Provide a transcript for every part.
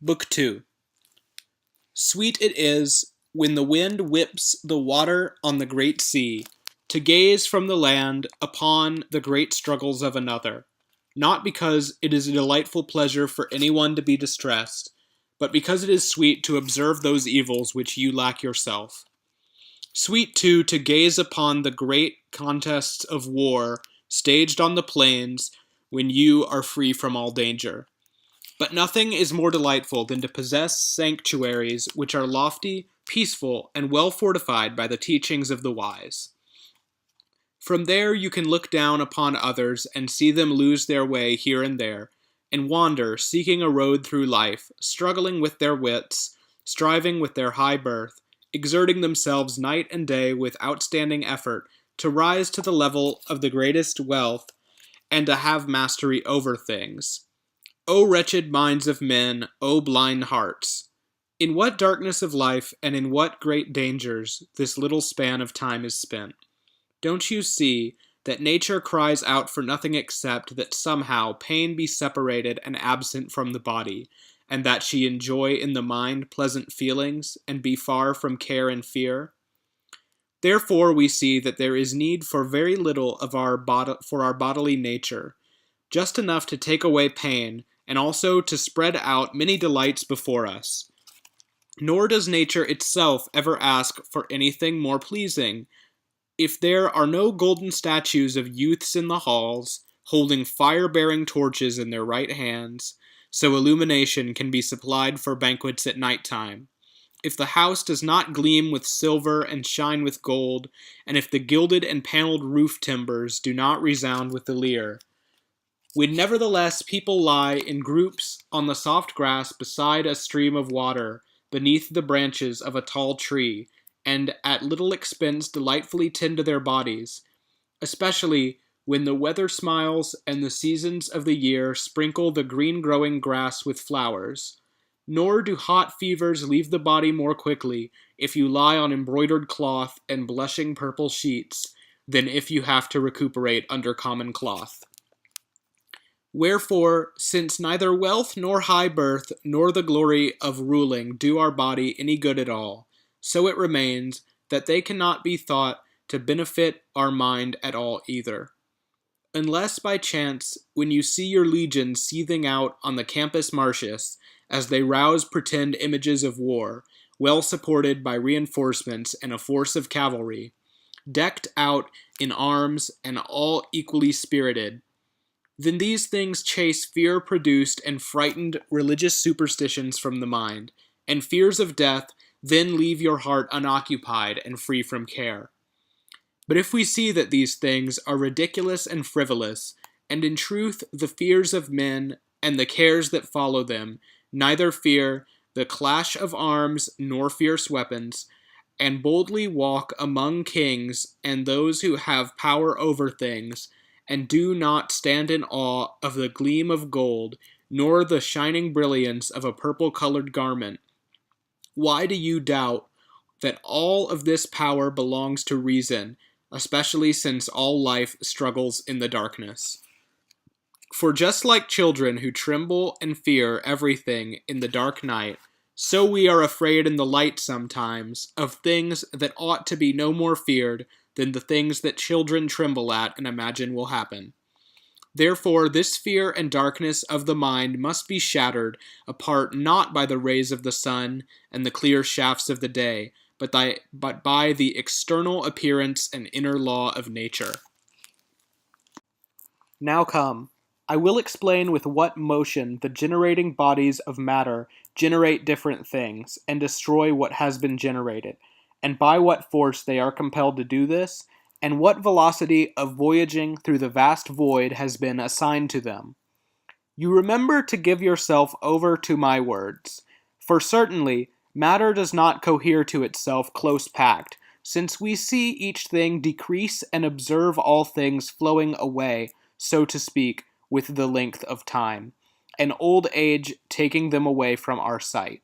Book 2. Sweet it is, when the wind whips the water on the great sea, to gaze from the land upon the great struggles of another, not because it is a delightful pleasure for anyone to be distressed, but because it is sweet to observe those evils which you lack yourself. Sweet, too, to gaze upon the great contests of war staged on the plains when you are free from all danger. But nothing is more delightful than to possess sanctuaries which are lofty, peaceful, and well fortified by the teachings of the wise. From there you can look down upon others and see them lose their way here and there, and wander, seeking a road through life, struggling with their wits, striving with their high birth, exerting themselves night and day with outstanding effort to rise to the level of the greatest wealth and to have mastery over things. O wretched minds of men, O blind hearts! In what darkness of life and in what great dangers this little span of time is spent. Don't you see that nature cries out for nothing except that somehow pain be separated and absent from the body, and that she enjoy in the mind pleasant feelings, and be far from care and fear? Therefore we see that there is need for very little of our bodily nature, just enough to take away pain, and also to spread out many delights before us. Nor does nature itself ever ask for anything more pleasing. If there are no golden statues of youths in the halls, holding fire-bearing torches in their right hands, so illumination can be supplied for banquets at night time, if the house does not gleam with silver and shine with gold, and if the gilded and paneled roof timbers do not resound with the lyre, when nevertheless people lie in groups on the soft grass beside a stream of water, beneath the branches of a tall tree, and at little expense delightfully tend to their bodies, especially when the weather smiles and the seasons of the year sprinkle the green-growing grass with flowers. Nor do hot fevers leave the body more quickly if you lie on embroidered cloth and blushing purple sheets than if you have to recuperate under common cloth. Wherefore, since neither wealth nor high birth nor the glory of ruling do our body any good at all, so it remains that they cannot be thought to benefit our mind at all either. Unless by chance, when you see your legions seething out on the Campus Martius, as they rouse pretend images of war, well supported by reinforcements and a force of cavalry, decked out in arms and all equally spirited, then these things chase fear-produced and frightened religious superstitions from the mind, and fears of death then leave your heart unoccupied and free from care. But if we see that these things are ridiculous and frivolous, and in truth the fears of men and the cares that follow them neither fear the clash of arms nor fierce weapons, and boldly walk among kings and those who have power over things, and do not stand in awe of the gleam of gold, nor the shining brilliance of a purple-colored garment, why do you doubt that all of this power belongs to reason, especially since all life struggles in the darkness? For just like children who tremble and fear everything in the dark night, so we are afraid in the light sometimes of things that ought to be no more feared than the things that children tremble at and imagine will happen. Therefore, this fear and darkness of the mind must be shattered apart not by the rays of the sun and the clear shafts of the day, but by the external appearance and inner law of nature. Now come, I will explain with what motion the generating bodies of matter generate different things, and destroy what has been generated, and by what force they are compelled to do this, and what velocity of voyaging through the vast void has been assigned to them. You remember to give yourself over to my words, for certainly matter does not cohere to itself close-packed, since we see each thing decrease and observe all things flowing away, so to speak, with the length of time, and old age taking them away from our sight.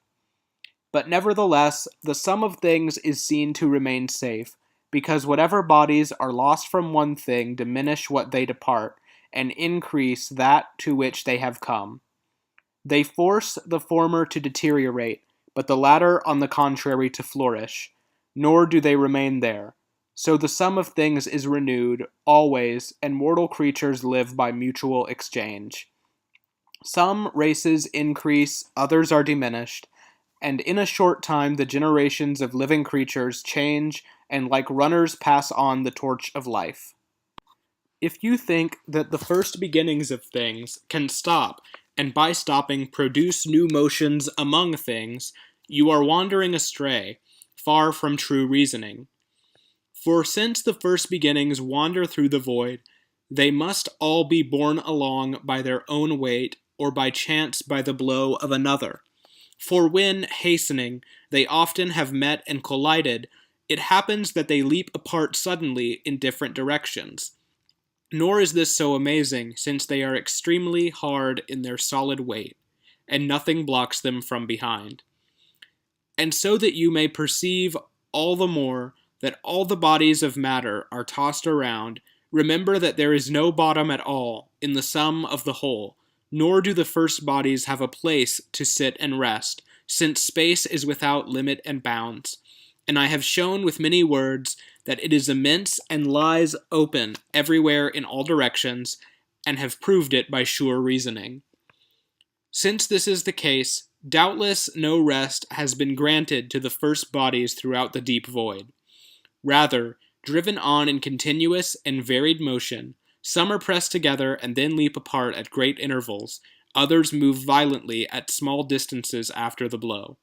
But nevertheless, the sum of things is seen to remain safe, because whatever bodies are lost from one thing diminish what they depart, and increase that to which they have come. They force the former to deteriorate, but the latter, on the contrary, to flourish, nor do they remain there. So the sum of things is renewed, always, and mortal creatures live by mutual exchange. Some races increase, others are diminished, and in a short time the generations of living creatures change and like runners pass on the torch of life. If you think that the first beginnings of things can stop, and by stopping produce new motions among things, you are wandering astray, far from true reasoning. For since the first beginnings wander through the void, they must all be borne along by their own weight, or by chance by the blow of another. For when, hastening, they often have met and collided, it happens that they leap apart suddenly in different directions. Nor is this so amazing, since they are extremely hard in their solid weight, and nothing blocks them from behind. And so that you may perceive all the more that all the bodies of matter are tossed around, remember that there is no bottom at all in the sum of the whole, nor do the first bodies have a place to sit and rest, since space is without limit and bounds. And I have shown with many words that it is immense and lies open everywhere in all directions, and have proved it by sure reasoning. Since this is the case, doubtless no rest has been granted to the first bodies throughout the deep void. Rather, driven on in continuous and varied motion, some are pressed together and then leap apart at great intervals, others move violently at small distances after the blow.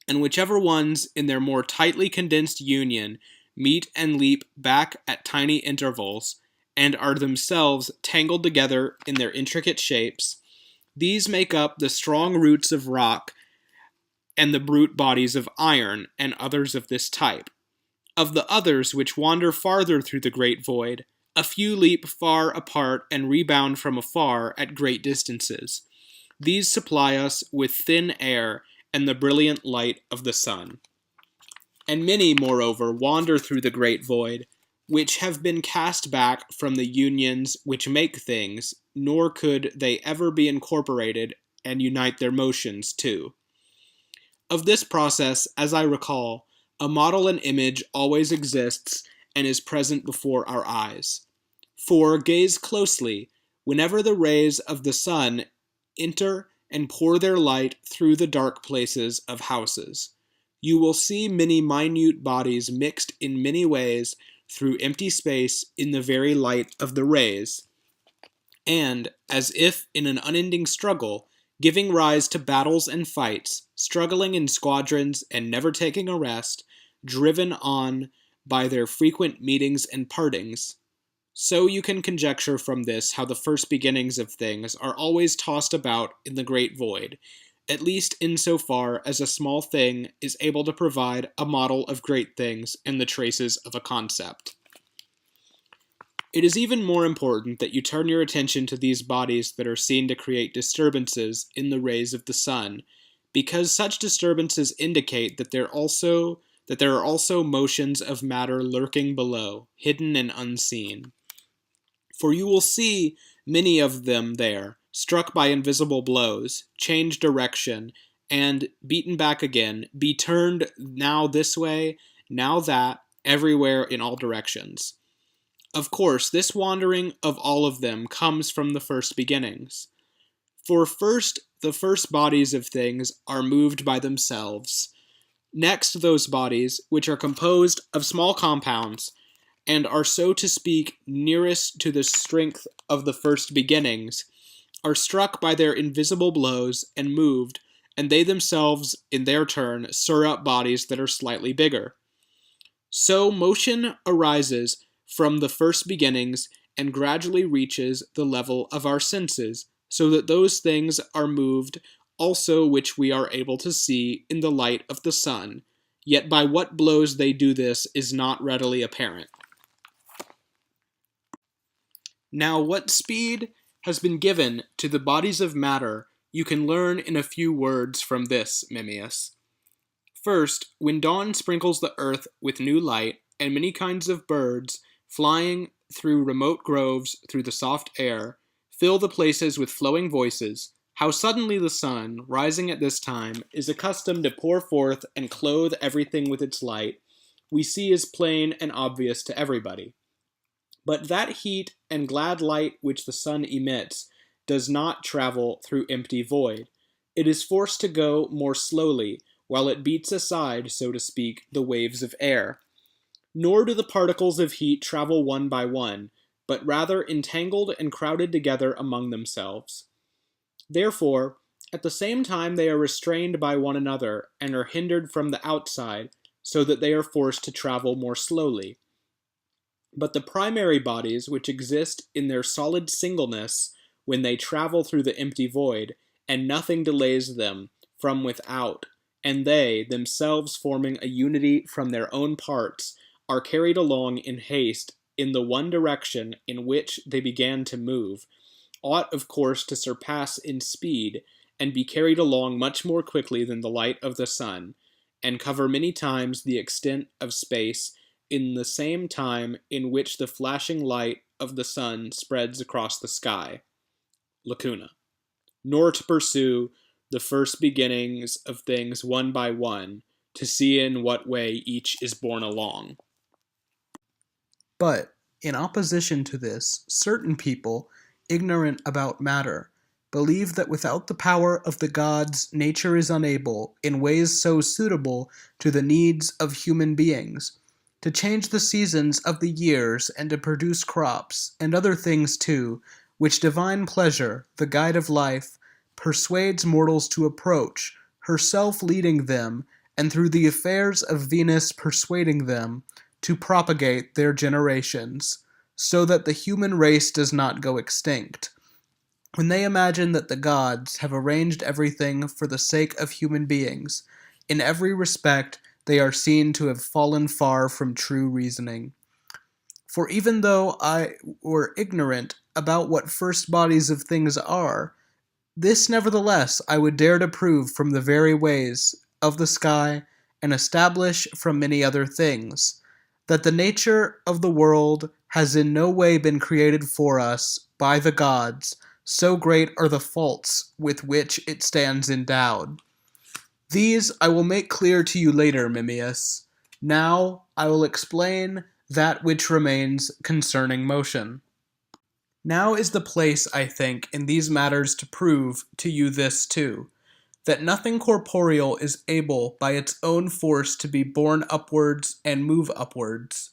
And whichever ones, in their more tightly condensed union, meet and leap back at tiny intervals, and are themselves tangled together in their intricate shapes, these make up the strong roots of rock and the brute bodies of iron, and others of this type. Of the others which wander farther through the great void, a few leap far apart and rebound from afar at great distances. These supply us with thin air and the brilliant light of the sun. And many, moreover, wander through the great void, which have been cast back from the unions which make things, nor could they ever be incorporated and unite their motions too. Of this process, as I recall, a model and image always exists and is present before our eyes. For, gaze closely, whenever the rays of the sun enter and pour their light through the dark places of houses, you will see many minute bodies mixed in many ways through empty space in the very light of the rays, and, as if in an unending struggle, giving rise to battles and fights, struggling in squadrons and never taking a rest, driven on by their frequent meetings and partings. So you can conjecture from this how the first beginnings of things are always tossed about in the great void, at least insofar as a small thing is able to provide a model of great things and the traces of a concept. It is even more important that you turn your attention to these bodies that are seen to create disturbances in the rays of the sun, because such disturbances indicate that there are also motions of matter lurking below, hidden and unseen. For you will see many of them there, struck by invisible blows, change direction, and, beaten back again, be turned now this way, now that, everywhere in all directions. Of course, this wandering of all of them comes from the first beginnings. For first, the first bodies of things are moved by themselves. Next, those bodies, which are composed of small compounds, and are so to speak nearest to the strength of the first beginnings, are struck by their invisible blows and moved, and they themselves, in their turn, stir up bodies that are slightly bigger. So motion arises from the first beginnings and gradually reaches the level of our senses, so that those things are moved also which we are able to see in the light of the sun, yet by what blows they do this is not readily apparent. Now, what speed has been given to the bodies of matter you can learn in a few words from this, Memmius. First, when dawn sprinkles the earth with new light, and many kinds of birds, flying through remote groves through the soft air, fill the places with flowing voices, How suddenly the sun, rising at this time, is accustomed to pour forth and clothe everything with its light, we see is plain and obvious to everybody. But that heat and glad light which the sun emits does not travel through empty void. It is forced to go more slowly, while it beats aside, so to speak, the waves of air. Nor do the particles of heat travel one by one, but rather entangled and crowded together among themselves. Therefore, at the same time they are restrained by one another, and are hindered from the outside, so that they are forced to travel more slowly. But the primary bodies, which exist in their solid singleness when they travel through the empty void, and nothing delays them from without, and they, themselves forming a unity from their own parts, are carried along in haste in the one direction in which they began to move, ought of course to surpass in speed, and be carried along much more quickly than the light of the sun, and cover many times the extent of space in the same time in which the flashing light of the sun spreads across the sky. Lacuna. Nor to pursue the first beginnings of things one by one, to see in what way each is borne along. But, in opposition to this, certain people, ignorant about matter, believe that without the power of the gods nature is unable, in ways so suitable to the needs of human beings, to change the seasons of the years and to produce crops, and other things too, which divine pleasure, the guide of life, persuades mortals to approach, herself leading them, and through the affairs of Venus persuading them, to propagate their generations, so that the human race does not go extinct. When they imagine that the gods have arranged everything for the sake of human beings, in every respect they are seen to have fallen far from true reasoning. For even though I were ignorant about what first bodies of things are, this nevertheless I would dare to prove from the very ways of the sky, and establish from many other things, that the nature of the world has in no way been created for us by the gods, so great are the faults with which it stands endowed. These I will make clear to you later, Mimmius. Now I will explain that which remains concerning motion. Now is the place, I think, in these matters to prove to you this too, that nothing corporeal is able by its own force to be borne upwards and move upwards.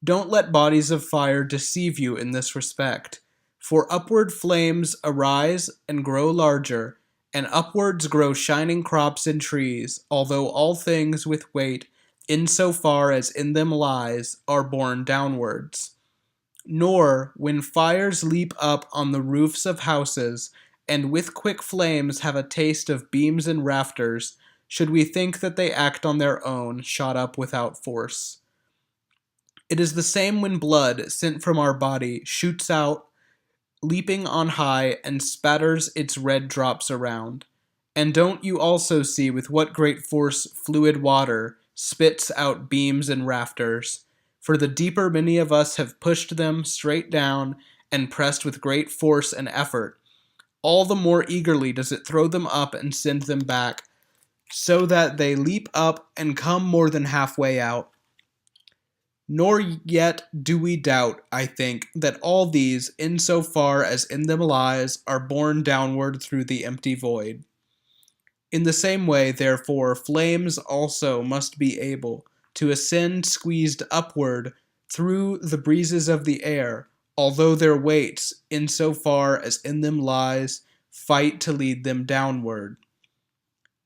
Don't let bodies of fire deceive you in this respect, for upward flames arise and grow larger, and upwards grow shining crops and trees, although all things with weight, in so far as in them lies, are borne downwards. Nor, when fires leap up on the roofs of houses, and with quick flames have a taste of beams and rafters, should we think that they act on their own, shot up without force. It is the same when blood, sent from our body, shoots out, leaping on high, and spatters its red drops around. And don't you also see with what great force fluid water spits out beams and rafters? For the deeper many of us have pushed them straight down, and pressed with great force and effort, all the more eagerly does it throw them up and send them back, so that they leap up and come more than halfway out. Nor yet do we doubt, I think, that all these, in so far as in them lies, are borne downward through the empty void. In the same way, therefore, flames also must be able to ascend squeezed upward through the breezes of the air, although their weights, in so far as in them lies, fight to lead them downward.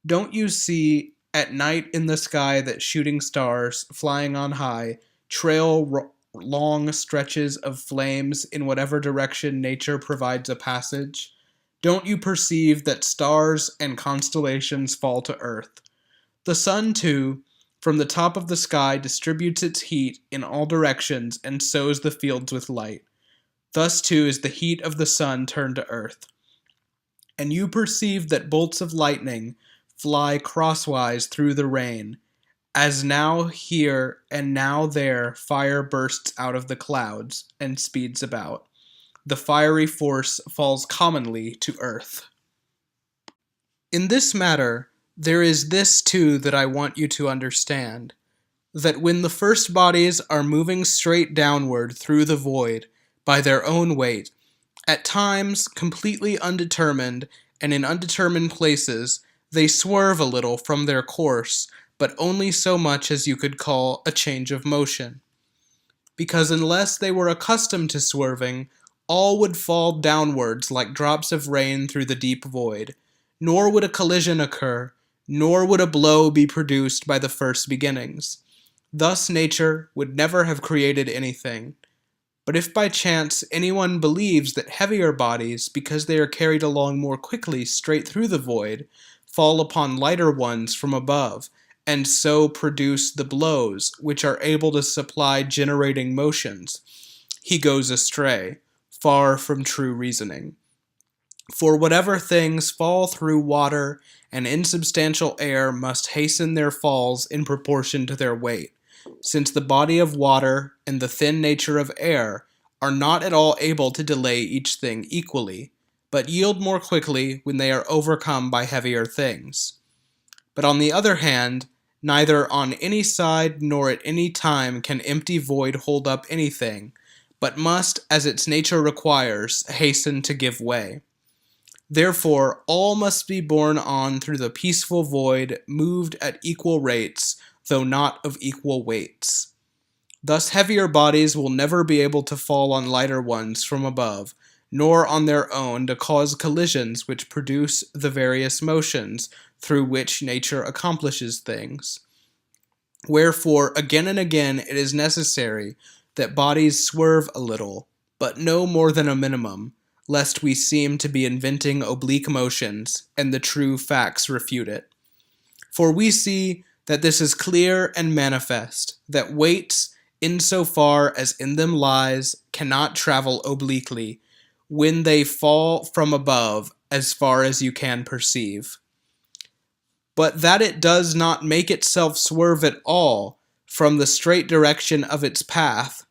Don't you see at night in the sky that shooting stars, flying on high, trail long stretches of flames in whatever direction nature provides a passage? Don't you perceive that stars and constellations fall to earth? The sun, too, from the top of the sky distributes its heat in all directions and sows the fields with light. Thus, too, is the heat of the sun turned to earth. And you perceive that bolts of lightning fly crosswise through the rain, as now here and now there fire bursts out of the clouds and speeds about. The fiery force falls commonly to earth. In this matter, there is this too that I want you to understand, that when the first bodies are moving straight downward through the void by their own weight, at times completely undetermined and in undetermined places, they swerve a little from their course, but only so much as you could call a change of motion. Because unless they were accustomed to swerving, all would fall downwards like drops of rain through the deep void, nor would a collision occur, nor would a blow be produced by the first beginnings. Thus nature would never have created anything. But if by chance anyone believes that heavier bodies, because they are carried along more quickly straight through the void, fall upon lighter ones from above, and so produce the blows which are able to supply generating motions, he goes astray, far from true reasoning. For whatever things fall through water and insubstantial air must hasten their falls in proportion to their weight, since the body of water and the thin nature of air are not at all able to delay each thing equally, but yield more quickly when they are overcome by heavier things. But on the other hand, neither on any side nor at any time can empty void hold up anything, but must, as its nature requires, hasten to give way. Therefore, all must be borne on through the peaceful void, moved at equal rates, though not of equal weights. Thus heavier bodies will never be able to fall on lighter ones from above, nor on their own to cause collisions which produce the various motions through which nature accomplishes things. Wherefore, again and again it is necessary that bodies swerve a little, but no more than a minimum, lest we seem to be inventing oblique motions, and the true facts refute it. For we see that this is clear and manifest, that weights, in so far as in them lies, cannot travel obliquely, when they fall from above, as far as you can perceive. But that it does not make itself swerve at all from the straight direction of its path,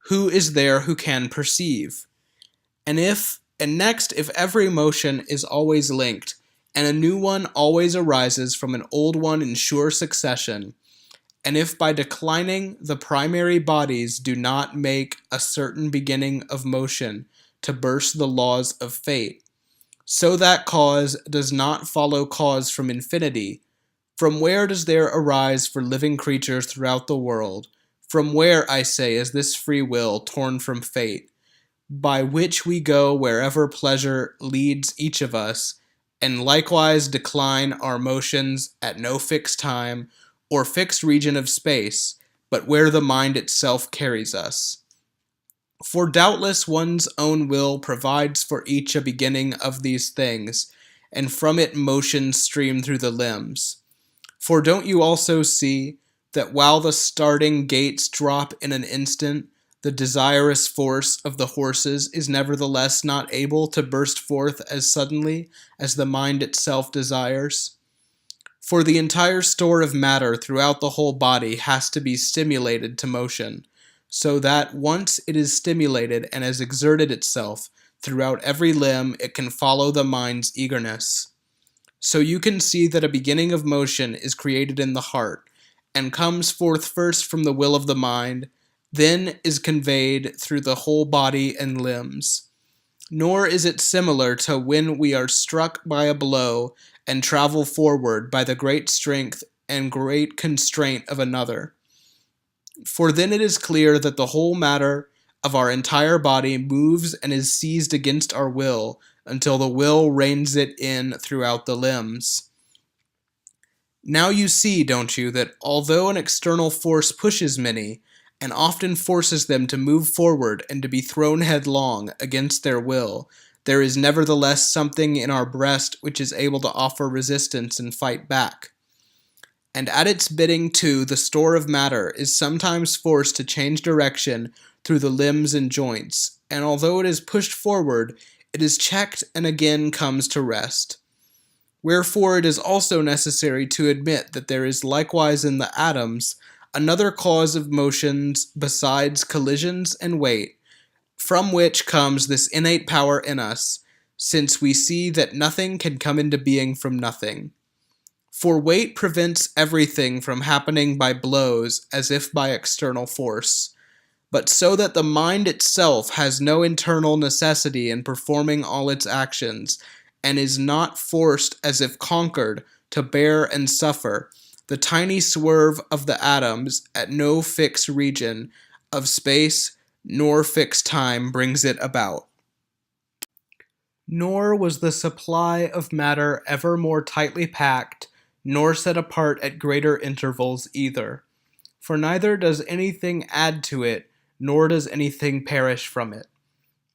who is there who can perceive? And next, if every motion is always linked, and a new one always arises from an old one in sure succession, and if by declining the primary bodies do not make a certain beginning of motion to burst the laws of fate, so that cause does not follow cause from infinity, from where does there arise for living creatures throughout the world? From where, I say, is this free will torn from fate, by which we go wherever pleasure leads each of us, and likewise decline our motions at no fixed time or fixed region of space, but where the mind itself carries us? For doubtless one's own will provides for each a beginning of these things, and from it motions stream through the limbs. For don't you also see that while the starting gates drop in an instant, the desirous force of the horses is nevertheless not able to burst forth as suddenly as the mind itself desires? For the entire store of matter throughout the whole body has to be stimulated to motion, so that once it is stimulated and has exerted itself throughout every limb, it can follow the mind's eagerness. So you can see that a beginning of motion is created in the heart, and comes forth first from the will of the mind, then is conveyed through the whole body and limbs. Nor is it similar to when we are struck by a blow and travel forward by the great strength and great constraint of another. For then it is clear that the whole matter of our entire body moves and is seized against our will until the will reins it in throughout the limbs. Now you see, don't you, that although an external force pushes many, and often forces them to move forward and to be thrown headlong against their will, there is nevertheless something in our breast which is able to offer resistance and fight back. And at its bidding, too, the store of matter is sometimes forced to change direction through the limbs and joints, and although it is pushed forward, it is checked and again comes to rest. Wherefore it is also necessary to admit that there is likewise in the atoms another cause of motions besides collisions and weight, from which comes this innate power in us, since we see that nothing can come into being from nothing. For weight prevents everything from happening by blows as if by external force, but so that the mind itself has no internal necessity in performing all its actions, and is not forced as if conquered to bear and suffer, the tiny swerve of the atoms at no fixed region of space nor fixed time brings it about. Nor was the supply of matter ever more tightly packed, nor set apart at greater intervals either. For neither does anything add to it, nor does anything perish from it.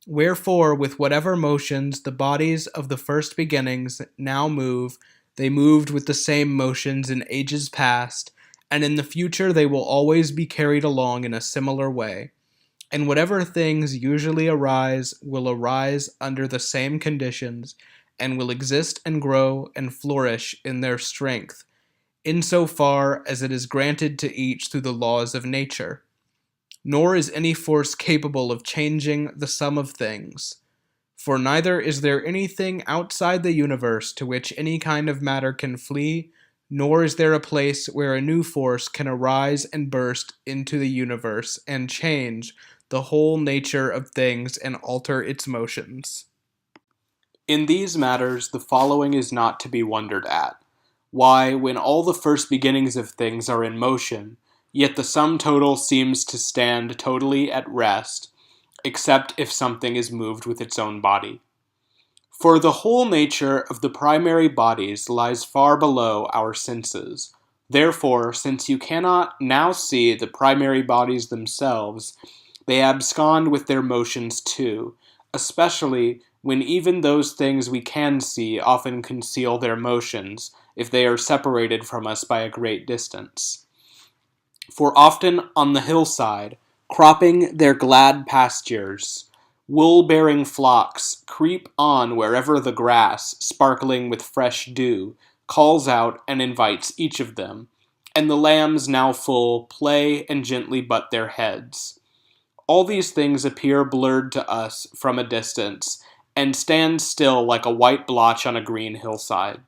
Wherefore, with whatever motions the bodies of the first beginnings now move, they moved with the same motions in ages past, and in the future they will always be carried along in a similar way. And whatever things usually arise will arise under the same conditions, and will exist and grow and flourish in their strength, insofar as it is granted to each through the laws of nature. Nor is any force capable of changing the sum of things. For neither is there anything outside the universe to which any kind of matter can flee, nor is there a place where a new force can arise and burst into the universe and change the whole nature of things and alter its motions. In these matters, the following is not to be wondered at. Why, when all the first beginnings of things are in motion, yet the sum total seems to stand totally at rest, except if something is moved with its own body. For the whole nature of the primary bodies lies far below our senses. Therefore, since you cannot now see the primary bodies themselves, they abscond with their motions too, especially when even those things we can see often conceal their motions, if they are separated from us by a great distance. For often on the hillside, cropping their glad pastures, wool-bearing flocks creep on wherever the grass, sparkling with fresh dew, calls out and invites each of them, and the lambs now full play and gently butt their heads. All these things appear blurred to us from a distance, and stand still like a white blotch on a green hillside.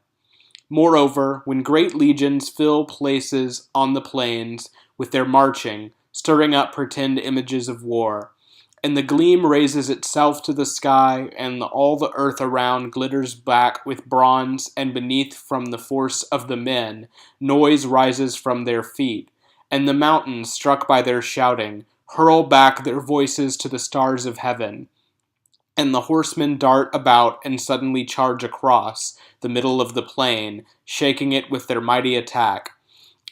Moreover, when great legions fill places on the plains with their marching, stirring up pretend images of war, and the gleam raises itself to the sky, and all the earth around glitters back with bronze, and beneath from the force of the men, noise rises from their feet, and the mountains, struck by their shouting, hurl back their voices to the stars of heaven, and the horsemen dart about and suddenly charge across the middle of the plain, shaking it with their mighty attack.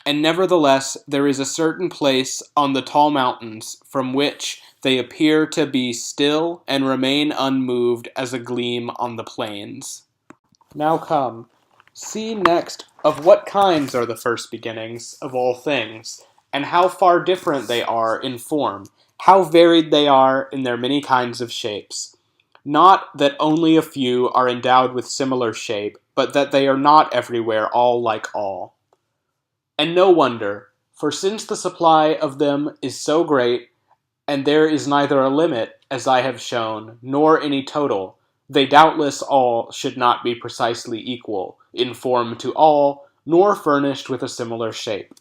And nevertheless, there is a certain place on the tall mountains from which they appear to be still and remain unmoved as a gleam on the plains. Now come, see next of what kinds are the first beginnings of all things, and how far different they are in form, how varied they are in their many kinds of shapes. Not that only a few are endowed with similar shape, but that they are not everywhere all like all. And no wonder, for since the supply of them is so great, and there is neither a limit, as I have shown, nor any total, they doubtless all should not be precisely equal in form to all, nor furnished with a similar shape.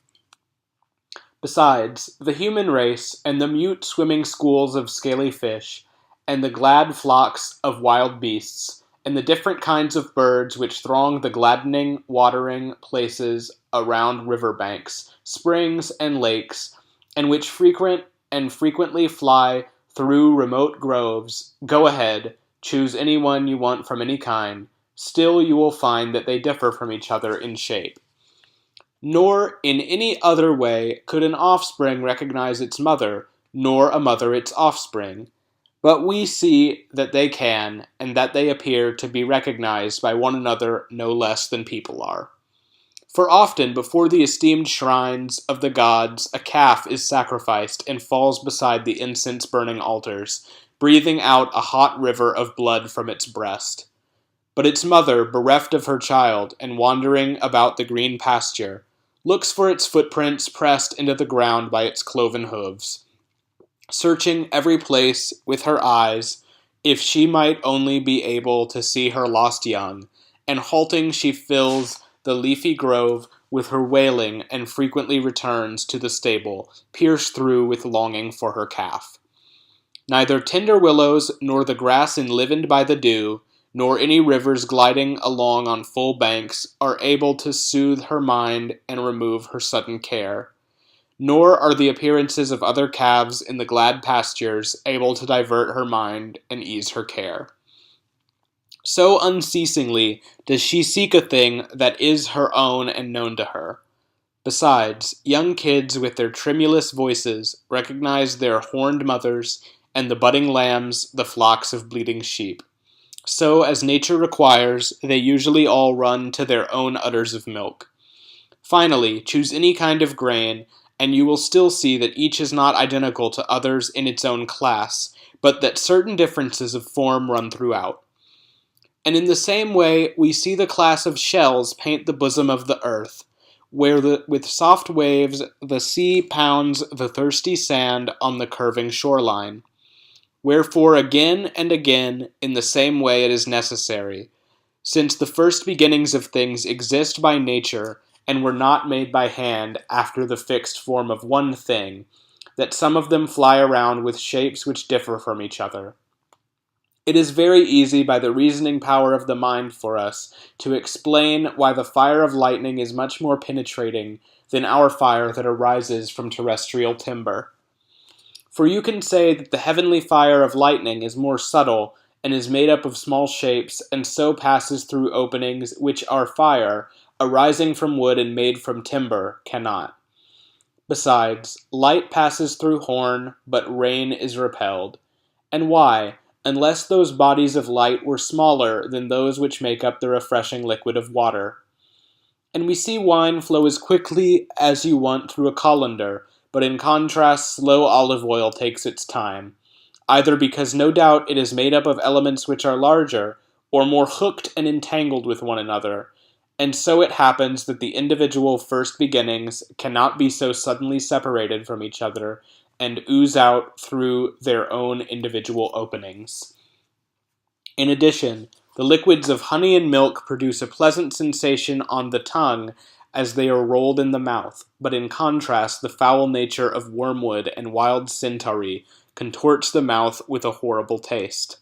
Besides, the human race, and the mute swimming schools of scaly fish, and the glad flocks of wild beasts, and the different kinds of birds which throng the gladdening watering places around river banks, springs, and lakes, and which frequently fly through remote groves, go ahead, choose any one you want from any kind, still you will find that they differ from each other in shape. Nor in any other way could an offspring recognize its mother, nor a mother its offspring. But we see that they can, and that they appear to be recognized by one another no less than people are. For often before the esteemed shrines of the gods a calf is sacrificed and falls beside the incense-burning altars, breathing out a hot river of blood from its breast. But its mother, bereft of her child and wandering about the green pasture, looks for its footprints pressed into the ground by its cloven hooves. Searching every place with her eyes, If she might only be able to see her lost young, and halting she fills the leafy grove with her wailing and frequently returns to the stable, pierced through with longing for her calf. Neither tender willows, nor the grass enlivened by the dew, nor any rivers gliding along on full banks, are able to soothe her mind and remove her sudden care. Nor are the appearances of other calves in the glad pastures able to divert her mind and ease her care. So unceasingly does she seek a thing that is her own and known to her. Besides, young kids with their tremulous voices recognize their horned mothers, and the budding lambs the flocks of bleating sheep. So, as nature requires, they usually all run to their own udders of milk. Finally, choose any kind of grain, and you will still see that each is not identical to others in its own class, but that certain differences of form run throughout. And in the same way, we see the class of shells paint the bosom of the earth, where with soft waves the sea pounds the thirsty sand on the curving shoreline. Wherefore again and again, in the same way it is necessary, since the first beginnings of things exist by nature, and were not made by hand after the fixed form of one thing, that some of them fly around with shapes which differ from each other. It is very easy by the reasoning power of the mind for us to explain why the fire of lightning is much more penetrating than our fire that arises from terrestrial timber. For you can say that the heavenly fire of lightning is more subtle and is made up of small shapes, and so passes through openings which our fire, arising from wood and made from timber, cannot. Besides, light passes through horn, but rain is repelled. And why, unless those bodies of light were smaller than those which make up the refreshing liquid of water? And we see wine flow as quickly as you want through a colander, but in contrast slow olive oil takes its time, either because no doubt it is made up of elements which are larger, or more hooked and entangled with one another, and so it happens that the individual first beginnings cannot be so suddenly separated from each other, and ooze out through their own individual openings. In addition, the liquids of honey and milk produce a pleasant sensation on the tongue as they are rolled in the mouth, but in contrast the foul nature of wormwood and wild centauri contorts the mouth with a horrible taste.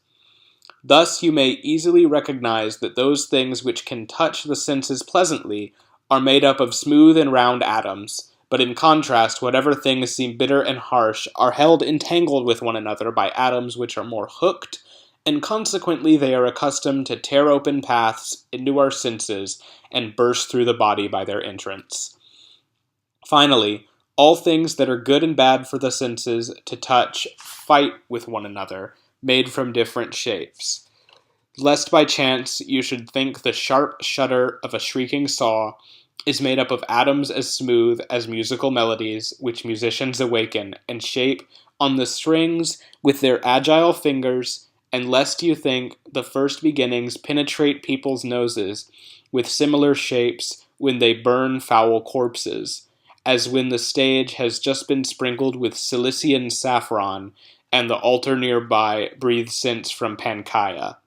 Thus you may easily recognize that those things which can touch the senses pleasantly are made up of smooth and round atoms, but in contrast whatever things seem bitter and harsh are held entangled with one another by atoms which are more hooked, and consequently they are accustomed to tear open paths into our senses and burst through the body by their entrance. Finally, all things that are good and bad for the senses to touch fight with one another, made from different shapes, lest by chance you should think the sharp shudder of a shrieking saw is made up of atoms as smooth as musical melodies which musicians awaken and shape on the strings with their agile fingers, and lest you think the first beginnings penetrate people's noses with similar shapes when they burn foul corpses, as when the stage has just been sprinkled with Cilician saffron, and the altar nearby breathes scents from Panchaia.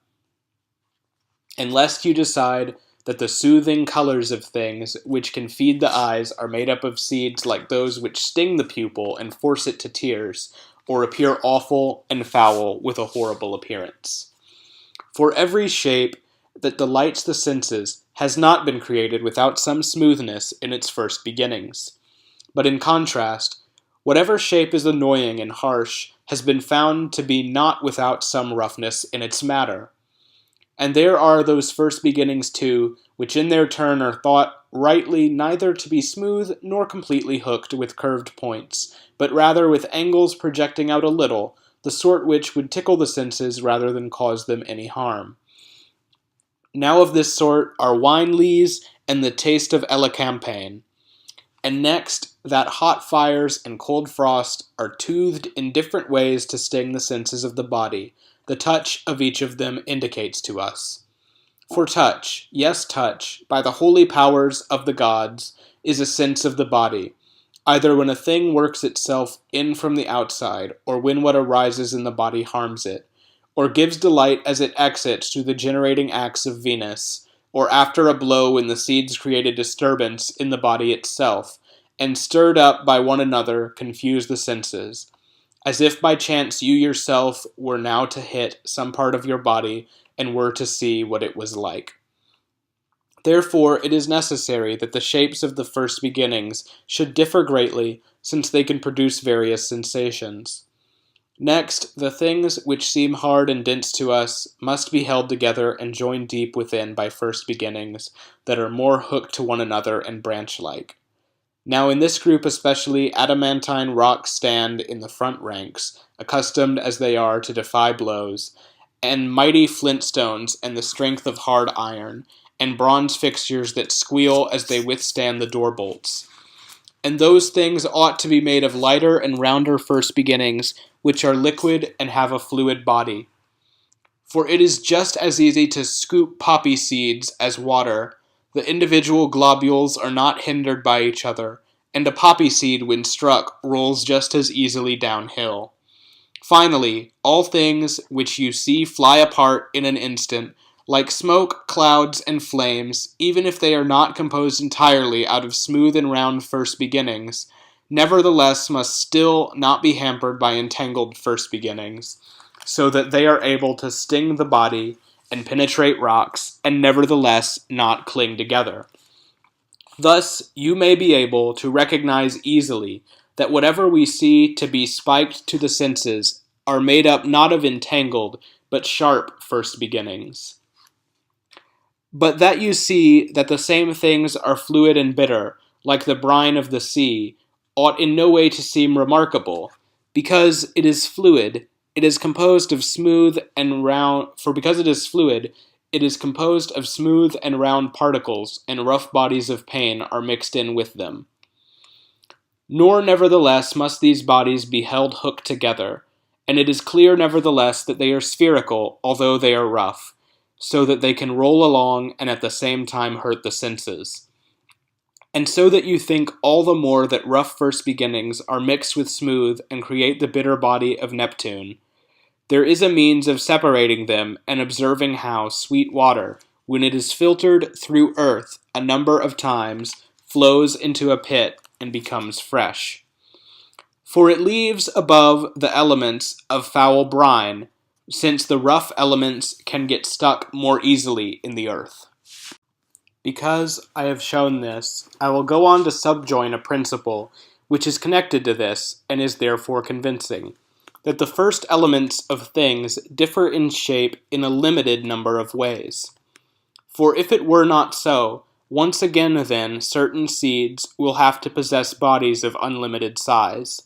And lest you decide that the soothing colors of things which can feed the eyes are made up of seeds like those which sting the pupil and force it to tears, or appear awful and foul with a horrible appearance. For every shape that delights the senses has not been created without some smoothness in its first beginnings. But in contrast, whatever shape is annoying and harsh has been found to be not without some roughness in its matter. And there are those first beginnings too, which in their turn are thought rightly neither to be smooth nor completely hooked with curved points, but rather with angles projecting out a little, the sort which would tickle the senses rather than cause them any harm. Now of this sort are wine lees and the taste of elecampane. And next, that hot fires and cold frost are toothed in different ways to sting the senses of the body. The touch of each of them indicates to us. For touch, yes touch, by the holy powers of the gods, is a sense of the body, either when a thing works itself in from the outside, or when what arises in the body harms it, or gives delight as it exits through the generating acts of Venus, or after a blow when the seeds create a disturbance in the body itself, and stirred up by one another confuse the senses, as if by chance you yourself were now to hit some part of your body and were to see what it was like. Therefore, it is necessary that the shapes of the first beginnings should differ greatly, since they can produce various sensations. Next, the things which seem hard and dense to us must be held together and joined deep within by first beginnings that are more hooked to one another and branch-like. Now in this group especially, adamantine rocks stand in the front ranks, accustomed as they are to defy blows, and mighty flintstones and the strength of hard iron, and bronze fixtures that squeal as they withstand the door bolts. And those things ought to be made of lighter and rounder first beginnings, which are liquid and have a fluid body. For it is just as easy to scoop poppy seeds as water. The individual globules are not hindered by each other, and a poppy seed, when struck, rolls just as easily downhill. Finally, all things which you see fly apart in an instant, like smoke, clouds, and flames, even if they are not composed entirely out of smooth and round first beginnings, nevertheless must still not be hampered by entangled first beginnings, so that they are able to sting the body and penetrate rocks, and nevertheless not cling together. Thus, you may be able to recognize easily that whatever we see to be spiked to the senses are made up not of entangled, but sharp first beginnings. But that you see that the same things are fluid and bitter, like the brine of the sea, ought in no way to seem remarkable, because it is fluid. It is composed of smooth and round, for because it is fluid, it is composed of smooth and round particles, and rough bodies of pain are mixed in with them. Nor nevertheless must these bodies be held hooked together, and it is clear nevertheless that they are spherical, although they are rough, so that they can roll along and at the same time hurt the senses. And so that you think all the more that rough first beginnings are mixed with smooth and create the bitter body of Neptune, there is a means of separating them and observing how sweet water, when it is filtered through earth a number of times, flows into a pit and becomes fresh. For it leaves above the elements of foul brine, since the rough elements can get stuck more easily in the earth. Because I have shown this, I will go on to subjoin a principle which is connected to this and is therefore convincing, that the first elements of things differ in shape in a limited number of ways. For if it were not so, once again then certain seeds will have to possess bodies of unlimited size.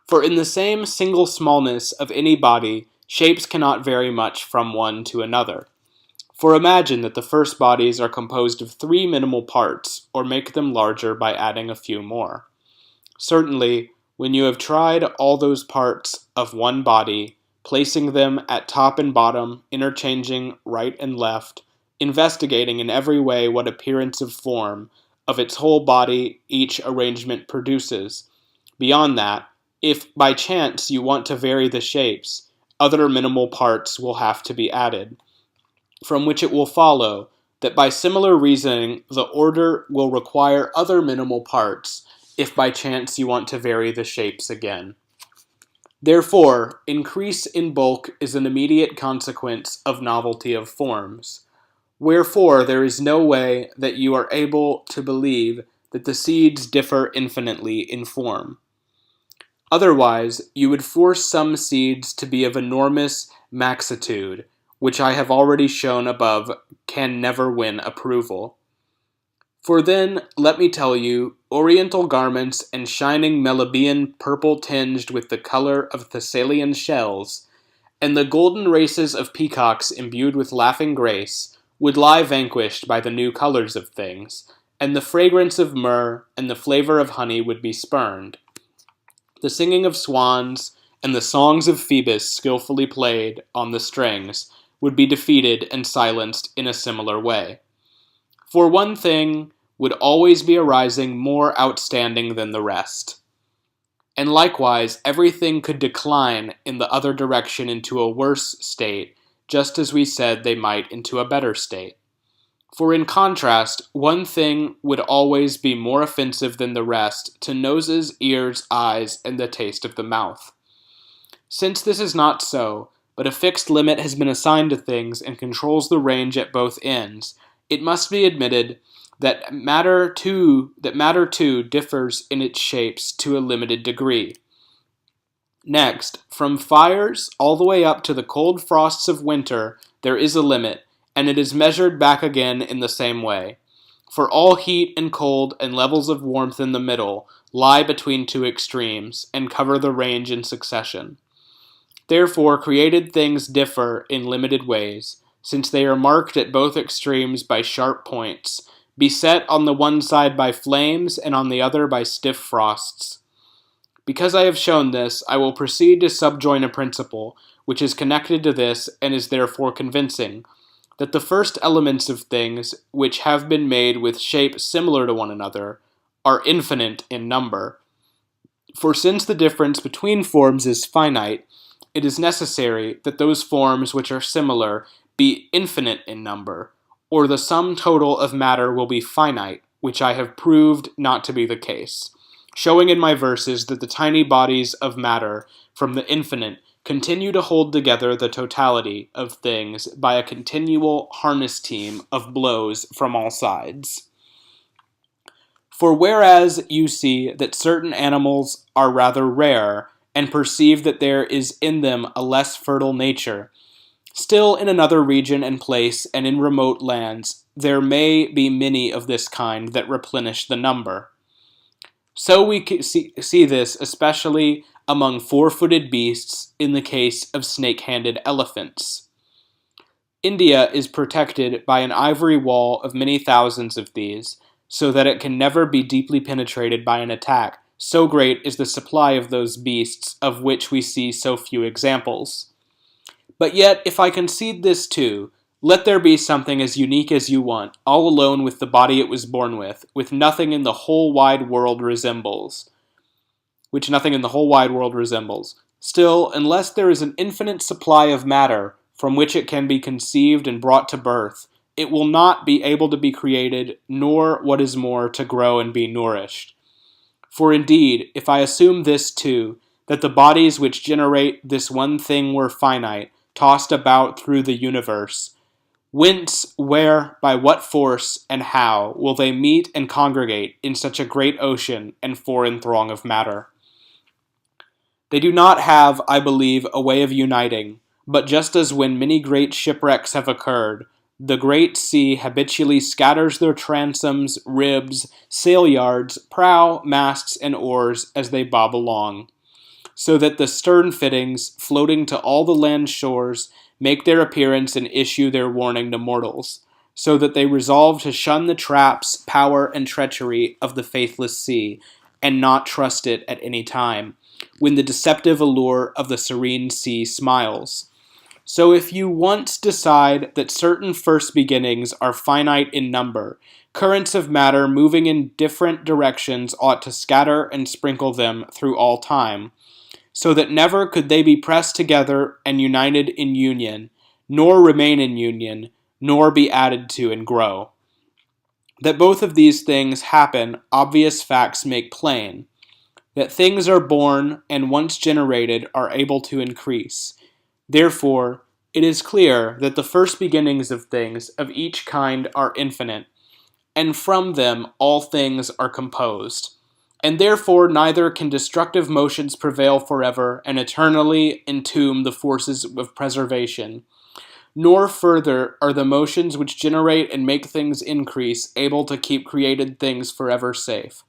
For in the same single smallness of any body, shapes cannot vary much from one to another. For imagine that the first bodies are composed of 3 minimal parts, or make them larger by adding a few more. Certainly, when you have tried all those parts of one body, placing them at top and bottom, interchanging right and left, investigating in every way what appearance of form of its whole body each arrangement produces, beyond that, if by chance you want to vary the shapes, other minimal parts will have to be added, from which it will follow that by similar reasoning the order will require other minimal parts if by chance you want to vary the shapes again. Therefore, increase in bulk is an immediate consequence of novelty of forms. Wherefore there is no way that you are able to believe that the seeds differ infinitely in form. Otherwise, you would force some seeds to be of enormous maxitude, which I have already shown above can never win approval. For then, let me tell you, oriental garments and shining Melibæan purple tinged with the color of Thessalian shells, and the golden races of peacocks imbued with laughing grace, would lie vanquished by the new colors of things, and the fragrance of myrrh and the flavor of honey would be spurned. The singing of swans and the songs of Phoebus skillfully played on the strings would be defeated and silenced in a similar way. For one thing would always be arising more outstanding than the rest. And likewise, everything could decline in the other direction into a worse state, just as we said they might into a better state. For in contrast, one thing would always be more offensive than the rest to noses, ears, eyes, and the taste of the mouth. Since this is not so, but a fixed limit has been assigned to things and controls the range at both ends, it must be admitted that matter too differs in its shapes to a limited degree. Next, from fires all the way up to the cold frosts of winter, there is a limit, and it is measured back again in the same way. For all heat and cold and levels of warmth in the middle lie between two extremes, and cover the range in succession. Therefore, created things differ in limited ways, since they are marked at both extremes by sharp points, beset on the one side by flames and on the other by stiff frosts. Because I have shown this, I will proceed to subjoin a principle, which is connected to this and is therefore convincing, that the first elements of things, which have been made with shape similar to one another, are infinite in number. For since the difference between forms is finite, it is necessary that those forms which are similar be infinite in number, or the sum total of matter will be finite, which I have proved not to be the case, showing in my verses that the tiny bodies of matter from the infinite continue to hold together the totality of things by a continual harness team of blows from all sides. For whereas you see that certain animals are rather rare, and perceive that there is in them a less fertile nature, still in another region and place and in remote lands there may be many of this kind that replenish the number. So we see this especially among four-footed beasts in the case of snake-handed elephants. India is protected by an ivory wall of many thousands of these, so that it can never be deeply penetrated by an attack, so great is the supply of those beasts of which we see so few examples. But yet, if I concede this too, let there be something as unique as you want, all alone with the body it was born with nothing in the whole wide world resembles. Still, unless there is an infinite supply of matter from which it can be conceived and brought to birth, it will not be able to be created, nor, what is more, to grow and be nourished. For indeed, if I assume this too, that the bodies which generate this one thing were finite, tossed about through the universe, whence, where, by what force, and how will they meet and congregate in such a great ocean and foreign throng of matter? They do not have, I believe, a way of uniting, but just as when many great shipwrecks have occurred, the great sea habitually scatters their transoms, ribs, sail yards, prow, masts, and oars as they bob along, so that the stern fittings, floating to all the land shores, make their appearance and issue their warning to mortals, so that they resolve to shun the traps, power, and treachery of the faithless sea, and not trust it at any time, when the deceptive allure of the serene sea smiles. So if you once decide that certain first beginnings are finite in number, currents of matter moving in different directions ought to scatter and sprinkle them through all time, so that never could they be pressed together and united in union, nor remain in union, nor be added to and grow. That both of these things happen, obvious facts make plain. That things are born and once generated are able to increase. Therefore, it is clear that the first beginnings of things of each kind are infinite, and from them all things are composed. And therefore neither can destructive motions prevail forever and eternally entomb the forces of preservation, nor further are the motions which generate and make things increase able to keep created things forever safe.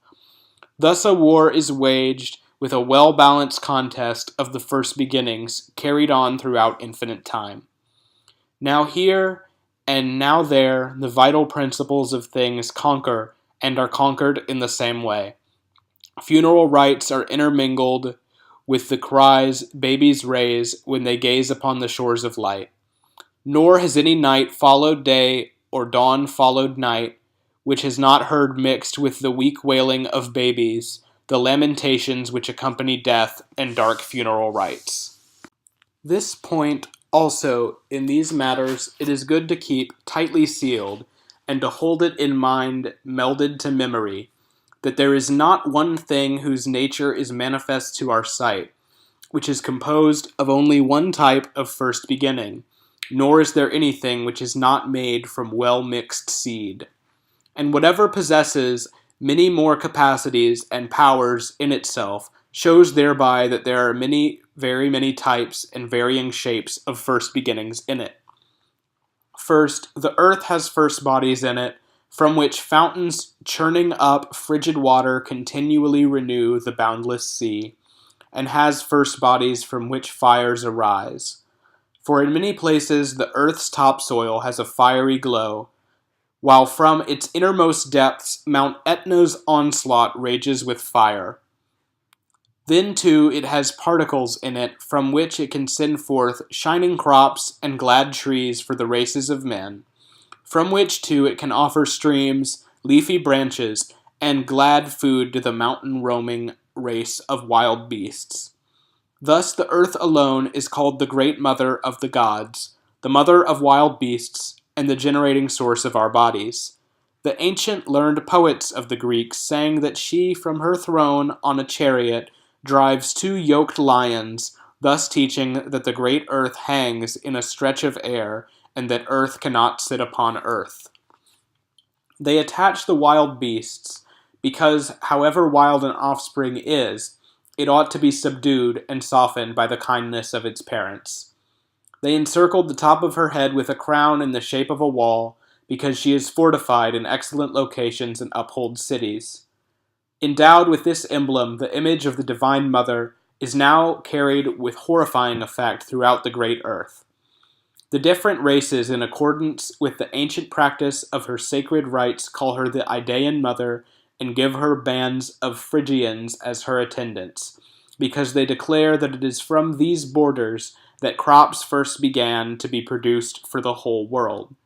Thus a war is waged with a well-balanced contest of the first beginnings, carried on throughout infinite time. Now here and now there, the vital principles of things conquer and are conquered in the same way. Funeral rites are intermingled with the cries babies raise when they gaze upon the shores of light. Nor has any night followed day or dawn followed night, which has not heard mixed with the weak wailing of babies, the lamentations which accompany death, and dark funeral rites. This point also, in these matters, it is good to keep tightly sealed, and to hold it in mind melded to memory, that there is not one thing whose nature is manifest to our sight, which is composed of only one type of first beginning, nor is there anything which is not made from well-mixed seed. And whatever possesses many more capacities and powers in itself, shows thereby that there are many, very many types and varying shapes of first beginnings in it. First, the earth has first bodies in it, from which fountains churning up frigid water continually renew the boundless sea, and has first bodies from which fires arise. For in many places the earth's topsoil has a fiery glow, while from its innermost depths Mount Etna's onslaught rages with fire. Then, too, it has particles in it from which it can send forth shining crops and glad trees for the races of men, from which, too, it can offer streams, leafy branches, and glad food to the mountain-roaming race of wild beasts. Thus the earth alone is called the great mother of the gods, the mother of wild beasts, and the generating source of our bodies. The ancient learned poets of the Greeks sang that she from her throne on a chariot drives two yoked lions, thus teaching that the great earth hangs in a stretch of air, and that earth cannot sit upon earth. They attach the wild beasts, because however wild an offspring is, it ought to be subdued and softened by the kindness of its parents. They encircled the top of her head with a crown in the shape of a wall, because she is fortified in excellent locations and upholds cities. Endowed with this emblem, the image of the Divine Mother is now carried with horrifying effect throughout the great earth. The different races, in accordance with the ancient practice of her sacred rites, call her the Idaean Mother, and give her bands of Phrygians as her attendants, because they declare that it is from these borders that crops first began to be produced for the whole world.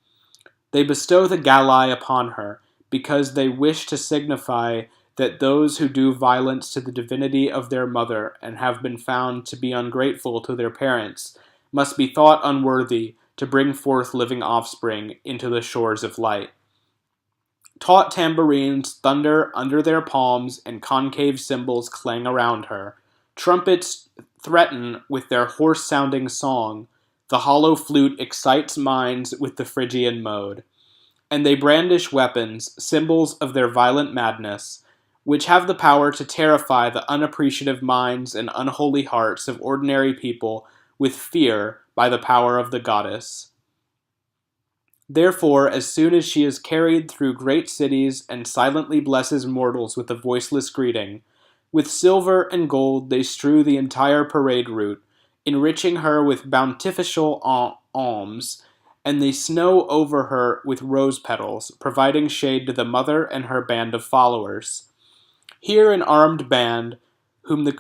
They bestow the Galli upon her, because they wish to signify that those who do violence to the divinity of their mother and have been found to be ungrateful to their parents must be thought unworthy to bring forth living offspring into the shores of light. Taut tambourines thunder under their palms, and concave cymbals clang around her. Trumpets threaten with their hoarse-sounding song. The hollow flute excites minds with the Phrygian mode. And they brandish weapons, symbols of their violent madness, which have the power to terrify the unappreciative minds and unholy hearts of ordinary people with fear by the power of the goddess. Therefore, as soon as she is carried through great cities and silently blesses mortals with a voiceless greeting, with silver and gold they strew the entire parade route, enriching her with bountiful alms, and they snow over her with rose petals, providing shade to the mother and her band of followers. Here an armed band, whom the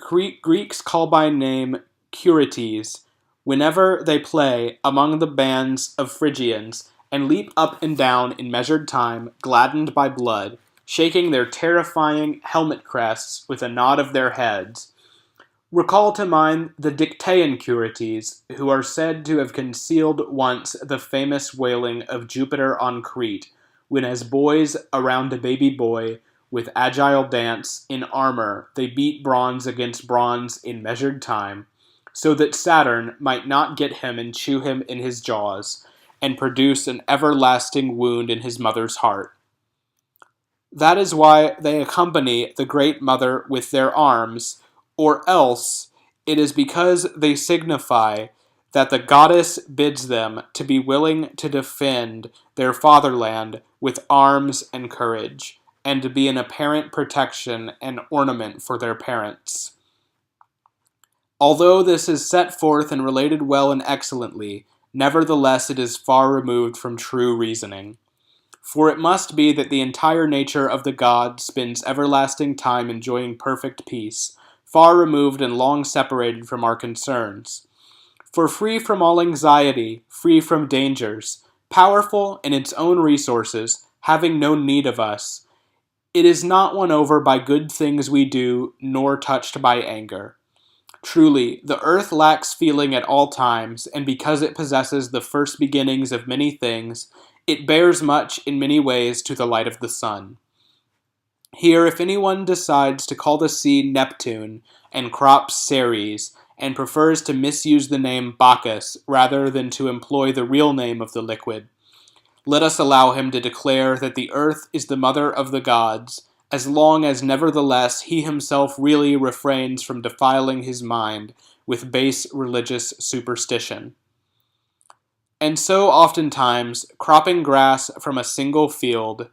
Greeks call by name Curites, whenever they play among the bands of Phrygians, and leap up and down in measured time, gladdened by blood, shaking their terrifying helmet crests with a nod of their heads, recall to mind the Dictaean Curites, who are said to have concealed once the famous wailing of Jupiter on Crete, when as boys around a baby boy, with agile dance, in armor, they beat bronze against bronze in measured time, so that Saturn might not get him and chew him in his jaws, and produce an everlasting wound in his mother's heart. That is why they accompany the Great Mother with their arms, or else it is because they signify that the goddess bids them to be willing to defend their fatherland with arms and courage, and to be an apparent protection and ornament for their parents. Although this is set forth and related well and excellently, nevertheless it is far removed from true reasoning. For it must be that the entire nature of the god spends everlasting time enjoying perfect peace, far removed and long separated from our concerns. For free from all anxiety, free from dangers, powerful in its own resources, having no need of us, It is not won over by good things we do, nor touched by anger. Truly, the earth lacks feeling at all times, and because it possesses the first beginnings of many things, it bears much in many ways to the light of the sun. Here, if anyone decides to call the sea Neptune and crops Ceres, and prefers to misuse the name Bacchus rather than to employ the real name of the liquid, let us allow him to declare that the earth is the mother of the gods, as long as nevertheless he himself really refrains from defiling his mind with base religious superstition. And so oftentimes, cropping grass from a single field,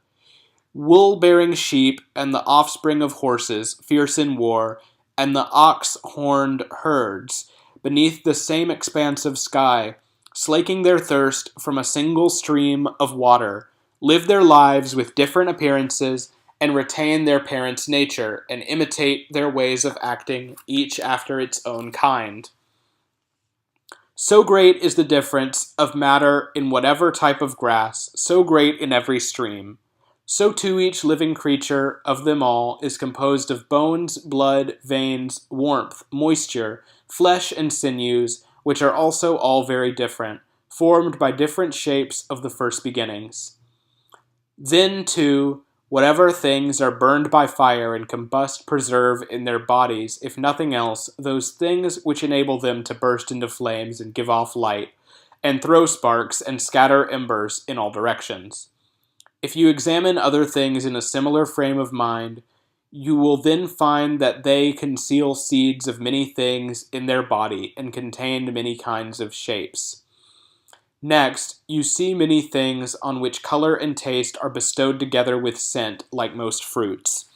wool-bearing sheep and the offspring of horses, fierce in war, and the ox-horned herds, beneath the same expanse of sky, slaking their thirst from a single stream of water, live their lives with different appearances, and retain their parents' nature, and imitate their ways of acting, each after its own kind. So great is the difference of matter in whatever type of grass, so great in every stream. So too each living creature of them all is composed of bones, blood, veins, warmth, moisture, flesh, and sinews, which are also all very different, formed by different shapes of the first beginnings. Then, too, whatever things are burned by fire and combust preserve in their bodies, if nothing else, those things which enable them to burst into flames and give off light, and throw sparks and scatter embers in all directions. If you examine other things in a similar frame of mind, you will then find that they conceal seeds of many things in their body and contain many kinds of shapes. Next, you see many things on which color and taste are bestowed together with scent, like most fruits.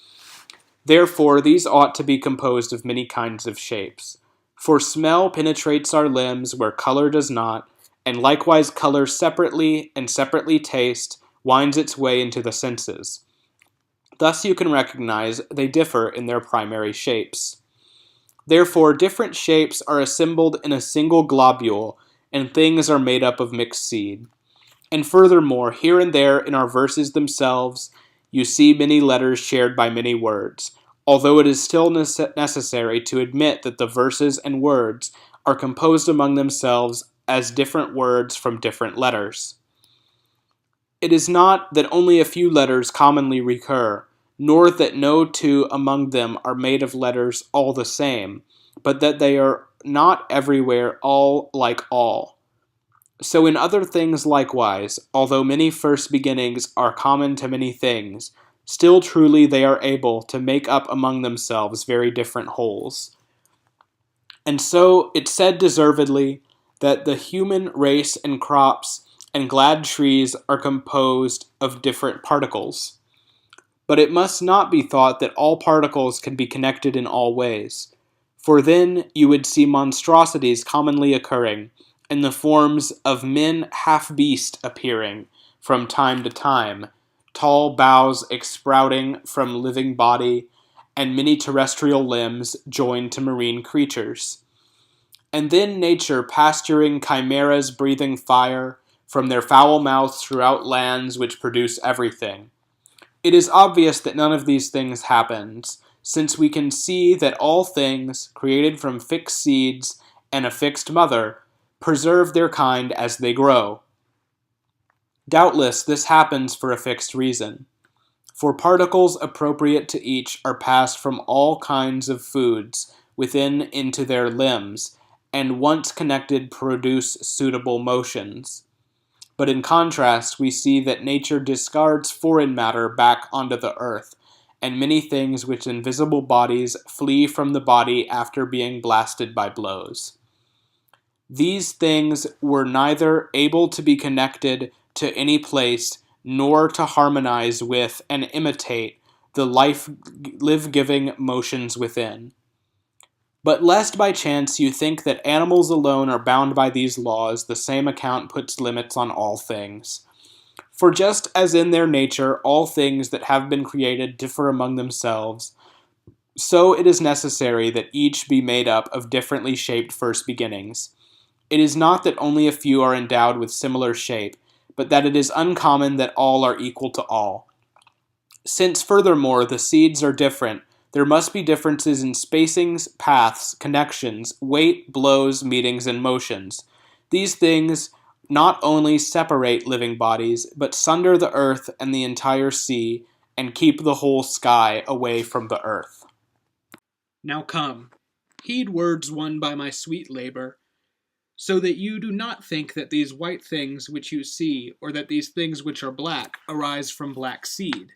Therefore, these ought to be composed of many kinds of shapes. For smell penetrates our limbs where color does not, and likewise color separately and separately taste winds its way into the senses. Thus you can recognize they differ in their primary shapes. Therefore, different shapes are assembled in a single globule, and things are made up of mixed seed. And furthermore, here and there in our verses themselves, you see many letters shared by many words, although it is still necessary to admit that the verses and words are composed among themselves as different words from different letters. It is not that only a few letters commonly recur, nor that no two among them are made of letters all the same, but that they are not everywhere all like all. So in other things likewise, although many first beginnings are common to many things, still truly they are able to make up among themselves very different wholes. And so it said deservedly that the human race and crops and glad trees are composed of different particles. But it must not be thought that all particles can be connected in all ways, for then you would see monstrosities commonly occurring, and the forms of men half-beast appearing from time to time, tall boughs exprouting from living body, and many terrestrial limbs joined to marine creatures. And then nature pasturing chimeras breathing fire, from their foul mouths throughout lands which produce everything. It is obvious that none of these things happens, since we can see that all things, created from fixed seeds and a fixed mother, preserve their kind as they grow. Doubtless this happens for a fixed reason, for particles appropriate to each are passed from all kinds of foods within into their limbs, and once connected produce suitable motions. But in contrast, we see that nature discards foreign matter back onto the earth, and many things which invisible bodies flee from the body after being blasted by blows. These things were neither able to be connected to any place, nor to harmonize with and imitate the life-giving motions within. But lest by chance you think that animals alone are bound by these laws, the same account puts limits on all things. For just as in their nature all things that have been created differ among themselves, so it is necessary that each be made up of differently shaped first beginnings. It is not that only a few are endowed with similar shape, but that it is uncommon that all are equal to all. Since furthermore the seeds are different, there must be differences in spacings, paths, connections, weight, blows, meetings, and motions. These things not only separate living bodies, but sunder the earth and the entire sea, and keep the whole sky away from the earth. Now come, heed words won by my sweet labor, so that you do not think that these white things which you see, or that these things which are black, arise from black seed.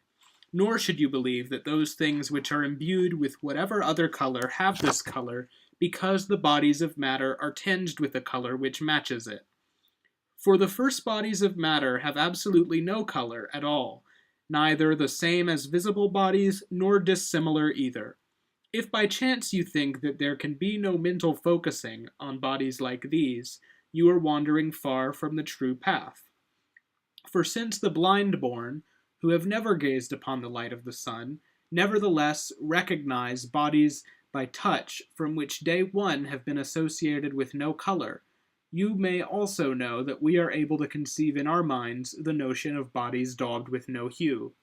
Nor should you believe that those things which are imbued with whatever other color have this color, because the bodies of matter are tinged with a color which matches it. For the first bodies of matter have absolutely no color at all, neither the same as visible bodies, nor dissimilar either. If by chance you think that there can be no mental focusing on bodies like these, you are wandering far from the true path. For since the blind-born, who have never gazed upon the light of the sun, nevertheless recognize bodies by touch from which day one have been associated with no color, you may also know that we are able to conceive in our minds the notion of bodies daubed with no hue.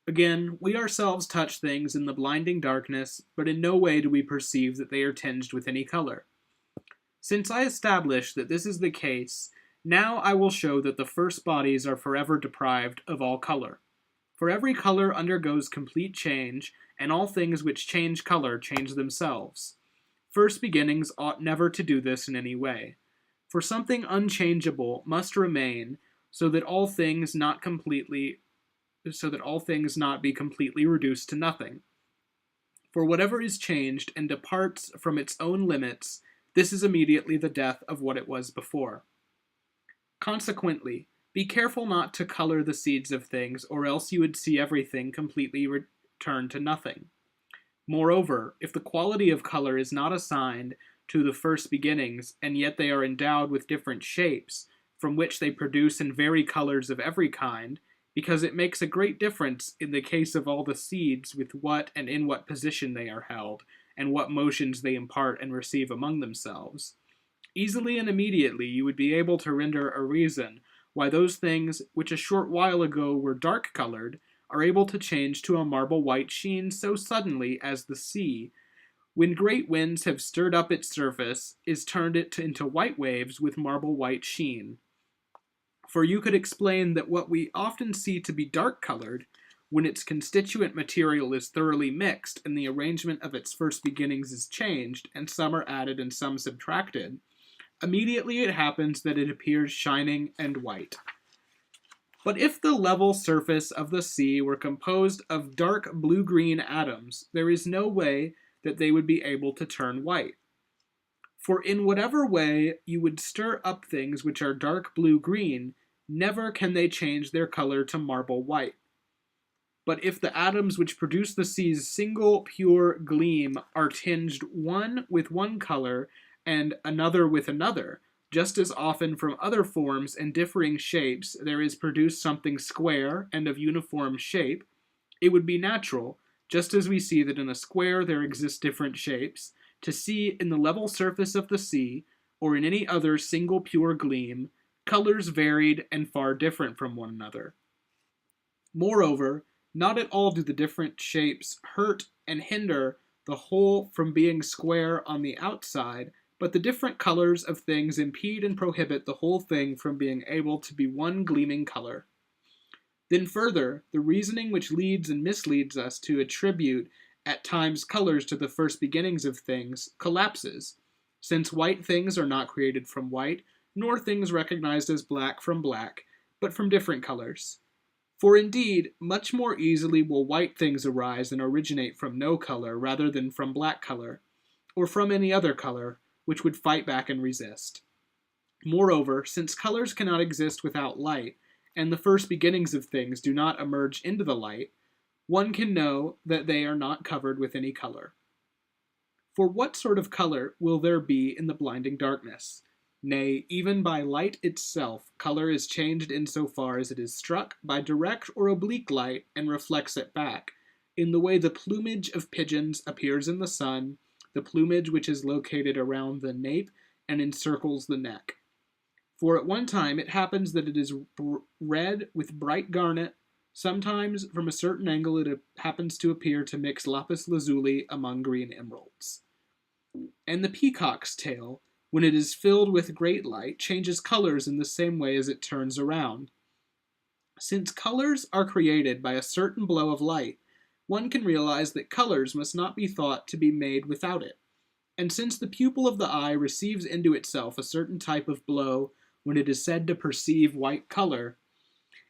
Again, we ourselves touch things in the blinding darkness, but in no way do we perceive that they are tinged with any color. Since I establish that this is the case, now I will show that the first bodies are forever deprived of all color. For every color undergoes complete change, and all things which change color change themselves. First beginnings ought never to do this in any way. For something unchangeable must remain, so that all things not be completely reduced to nothing. For whatever is changed and departs from its own limits, this is immediately the death of what it was before. Consequently, be careful not to color the seeds of things, or else you would see everything completely return to nothing. Moreover, if the quality of color is not assigned to the first beginnings, and yet they are endowed with different shapes, from which they produce and vary colors of every kind, because it makes a great difference in the case of all the seeds with what and in what position they are held, and what motions they impart and receive among themselves. Easily and immediately you would be able to render a reason why those things which a short while ago were dark-colored are able to change to a marble white sheen so suddenly as the sea, when great winds have stirred up its surface, is turned it into white waves with marble white sheen. For you could explain that what we often see to be dark-colored, when its constituent material is thoroughly mixed and the arrangement of its first beginnings is changed, and some are added and some subtracted, immediately it happens that it appears shining and white. But if the level surface of the sea were composed of dark blue-green atoms, there is no way that they would be able to turn white. For in whatever way you would stir up things which are dark blue-green, never can they change their color to marble white. But if the atoms which produce the sea's single pure gleam are tinged one with one color and another with another, just as often from other forms and differing shapes there is produced something square and of uniform shape, it would be natural, just as we see that in a square there exist different shapes, to see in the level surface of the sea, or in any other single pure gleam, colors varied and far different from one another. Moreover, not at all do the different shapes hurt and hinder the whole from being square on the outside, but the different colors of things impede and prohibit the whole thing from being able to be one gleaming color. Then further, the reasoning which leads and misleads us to attribute at times colors to the first beginnings of things collapses, since white things are not created from white, nor things recognized as black from black, but from different colors. For indeed, much more easily will white things arise and originate from no color rather than from black color, or from any other color, which would fight back and resist. Moreover, since colors cannot exist without light, and the first beginnings of things do not emerge into the light, one can know that they are not covered with any color. For what sort of color will there be in the blinding darkness? Nay, even by light itself, color is changed in so far as it is struck by direct or oblique light and reflects it back, in the way the plumage of pigeons appears in the sun, the plumage which is located around the nape and encircles the neck. For at one time it happens that it is red with bright garnet, Sometimes, from a certain angle, it happens to appear to mix lapis lazuli among green emeralds. And the peacock's tail, when it is filled with great light, changes colors in the same way as it turns around. Since colors are created by a certain blow of light, one can realize that colors must not be thought to be made without it. And since the pupil of the eye receives into itself a certain type of blow when it is said to perceive white color,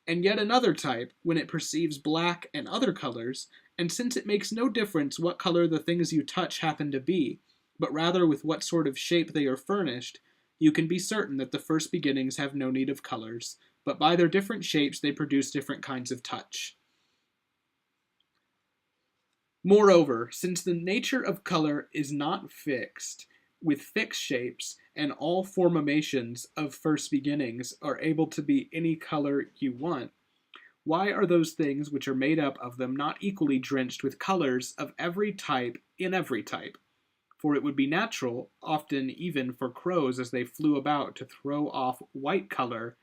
and yet another type when it perceives black and other colors, and since it makes no difference what color the things you touch happen to be, but rather with what sort of shape they are furnished, you can be certain that the first beginnings have no need of colors, but by their different shapes they produce different kinds of touch. Moreover, since the nature of color is not fixed, with fixed shapes, and all formations of first beginnings are able to be any color you want, why are those things which are made up of them not equally drenched with colors of every type in every type? For it would be natural, often even for crows as they flew about, to throw off white color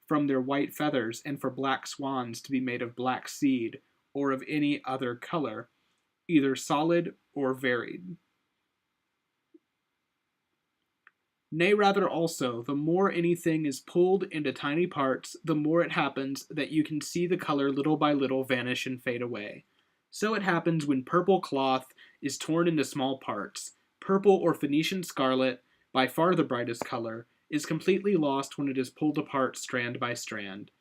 from their white feathers, and for black swans to be made of black seed, or of any other color, either solid or varied. Nay, rather also, the more anything is pulled into tiny parts, the more it happens that you can see the color little by little vanish and fade away. So it happens when purple cloth is torn into small parts. Purple or Phoenician scarlet, by far the brightest color, is completely lost when it is pulled apart strand by strand.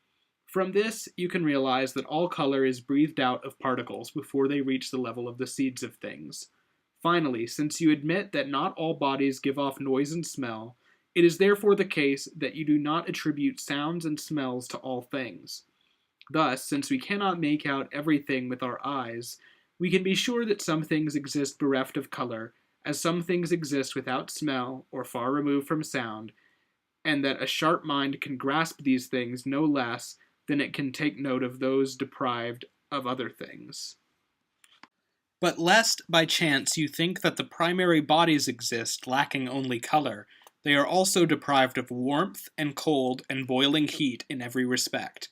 From this, you can realize that all color is breathed out of particles before they reach the level of the seeds of things. Finally, since you admit that not all bodies give off noise and smell, it is therefore the case that you do not attribute sounds and smells to all things. Thus, since we cannot make out everything with our eyes, we can be sure that some things exist bereft of color, as some things exist without smell or far removed from sound, and that a sharp mind can grasp these things no less than it can take note of those deprived of other things. But lest by chance you think that the primary bodies exist lacking only color, they are also deprived of warmth and cold and boiling heat in every respect,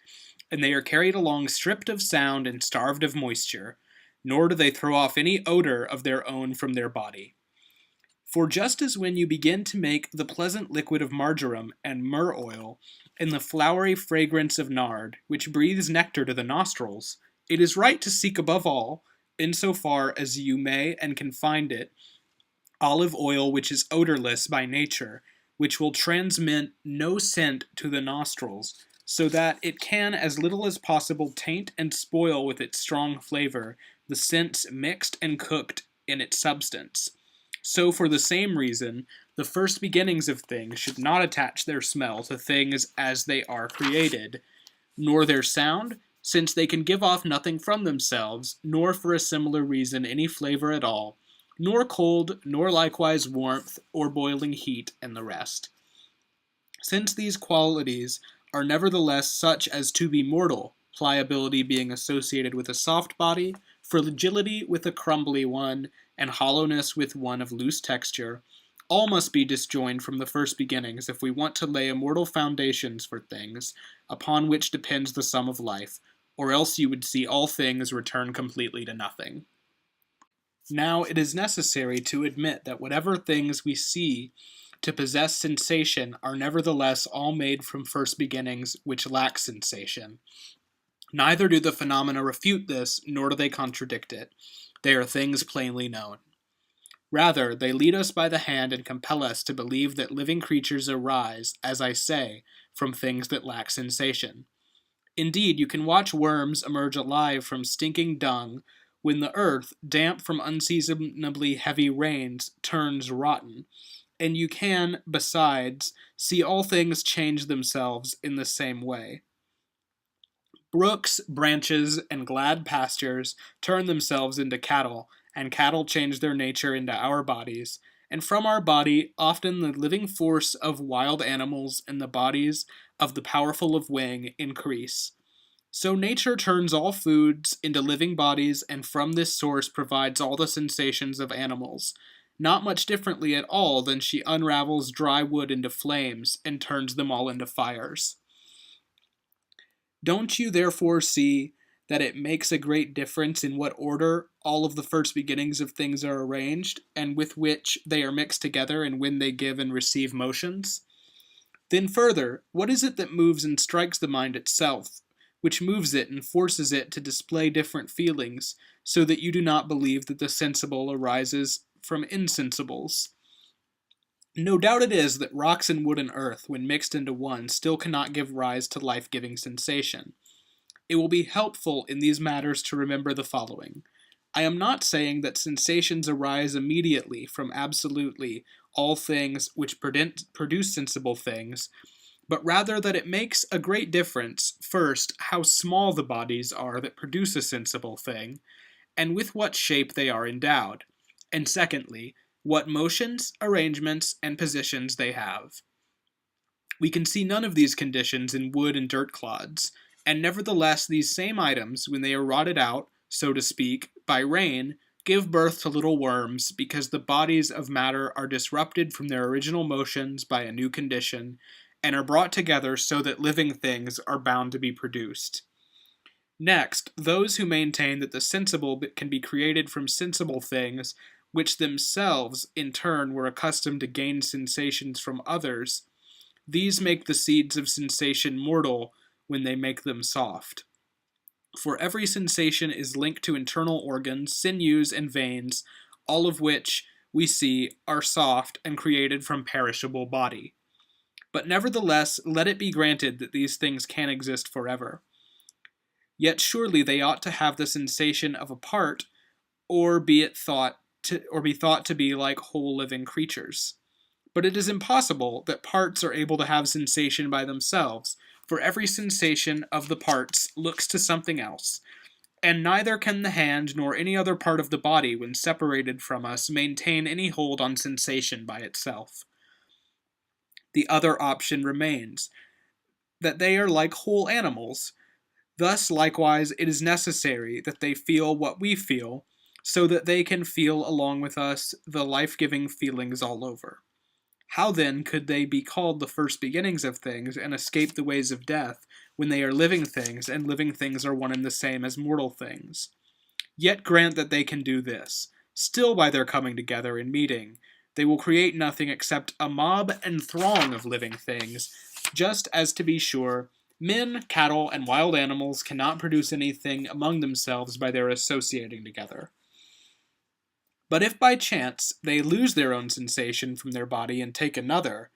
and they are carried along stripped of sound and starved of moisture, nor do they throw off any odor of their own from their body. For just as when you begin to make the pleasant liquid of marjoram and myrrh oil, and the flowery fragrance of nard, which breathes nectar to the nostrils, it is right to seek above all, in so far as you may and can find it, olive oil which is odorless by nature, which will transmit no scent to the nostrils, so that it can as little as possible taint and spoil with its strong flavor the scents mixed and cooked in its substance. So for the same reason, the first beginnings of things should not attach their smell to things as they are created, nor their sound, since they can give off nothing from themselves, nor for a similar reason any flavor at all, nor cold, nor likewise warmth, or boiling heat, and the rest. Since these qualities are nevertheless such as to be mortal, pliability being associated with a soft body, fragility with a crumbly one, and hollowness with one of loose texture, all must be disjoined from the first beginnings if we want to lay immortal foundations for things, upon which depends the sum of life, or else you would see all things return completely to nothing. Now it is necessary to admit that whatever things we see to possess sensation are nevertheless all made from first beginnings which lack sensation. Neither do the phenomena refute this, nor do they contradict it. They are things plainly known. Rather, they lead us by the hand and compel us to believe that living creatures arise, as I say, from things that lack sensation. Indeed, you can watch worms emerge alive from stinking dung, when the earth, damp from unseasonably heavy rains, turns rotten, and you can, besides, see all things change themselves in the same way. Brooks, branches, and glad pastures turn themselves into cattle, and cattle change their nature into our bodies, and from our body often the living force of wild animals and the bodies of the powerful of wing increase. So nature turns all foods into living bodies, and from this source provides all the sensations of animals, not much differently at all than she unravels dry wood into flames and turns them all into fires. Don't you therefore see that it makes a great difference in what order all of the first beginnings of things are arranged, and with which they are mixed together and when they give and receive motions? Then further, what is it that moves and strikes the mind itself, which moves it and forces it to display different feelings, so that you do not believe that the sensible arises from insensibles? No doubt it is that rocks and wood and earth, when mixed into one, still cannot give rise to life-giving sensation. It will be helpful in these matters to remember the following. I am not saying that sensations arise immediately from absolutely all things which produce sensible things, but rather that it makes a great difference, first, how small the bodies are that produce a sensible thing, and with what shape they are endowed, and secondly, what motions, arrangements, and positions they have. We can see none of these conditions in wood and dirt clods, and nevertheless these same items, when they are rotted out, so to speak, by rain, give birth to little worms, because the bodies of matter are disrupted from their original motions by a new condition, and are brought together so that living things are bound to be produced. Next, those who maintain that the sensible can be created from sensible things, which themselves, in turn, were accustomed to gain sensations from others, these make the seeds of sensation mortal when they make them soft. For every sensation is linked to internal organs, sinews, and veins, all of which, we see, are soft and created from perishable body. But nevertheless, let it be granted that these things can exist forever. Yet surely they ought to have the sensation of a part, or be thought to be like whole living creatures. But it is impossible that parts are able to have sensation by themselves, for every sensation of the parts looks to something else, and neither can the hand nor any other part of the body, when separated from us, maintain any hold on sensation by itself. The other option remains, that they are like whole animals. Thus, likewise, it is necessary that they feel what we feel, so that they can feel along with us the life-giving feelings all over. How then could they be called the first beginnings of things and escape the ways of death, when they are living things, and living things are one and the same as mortal things? Yet grant that they can do this. Still by their coming together and meeting, they will create nothing except a mob and throng of living things, just as, to be sure, men, cattle, and wild animals cannot produce anything among themselves by their associating together. But if by chance they lose their own sensation from their body and take another,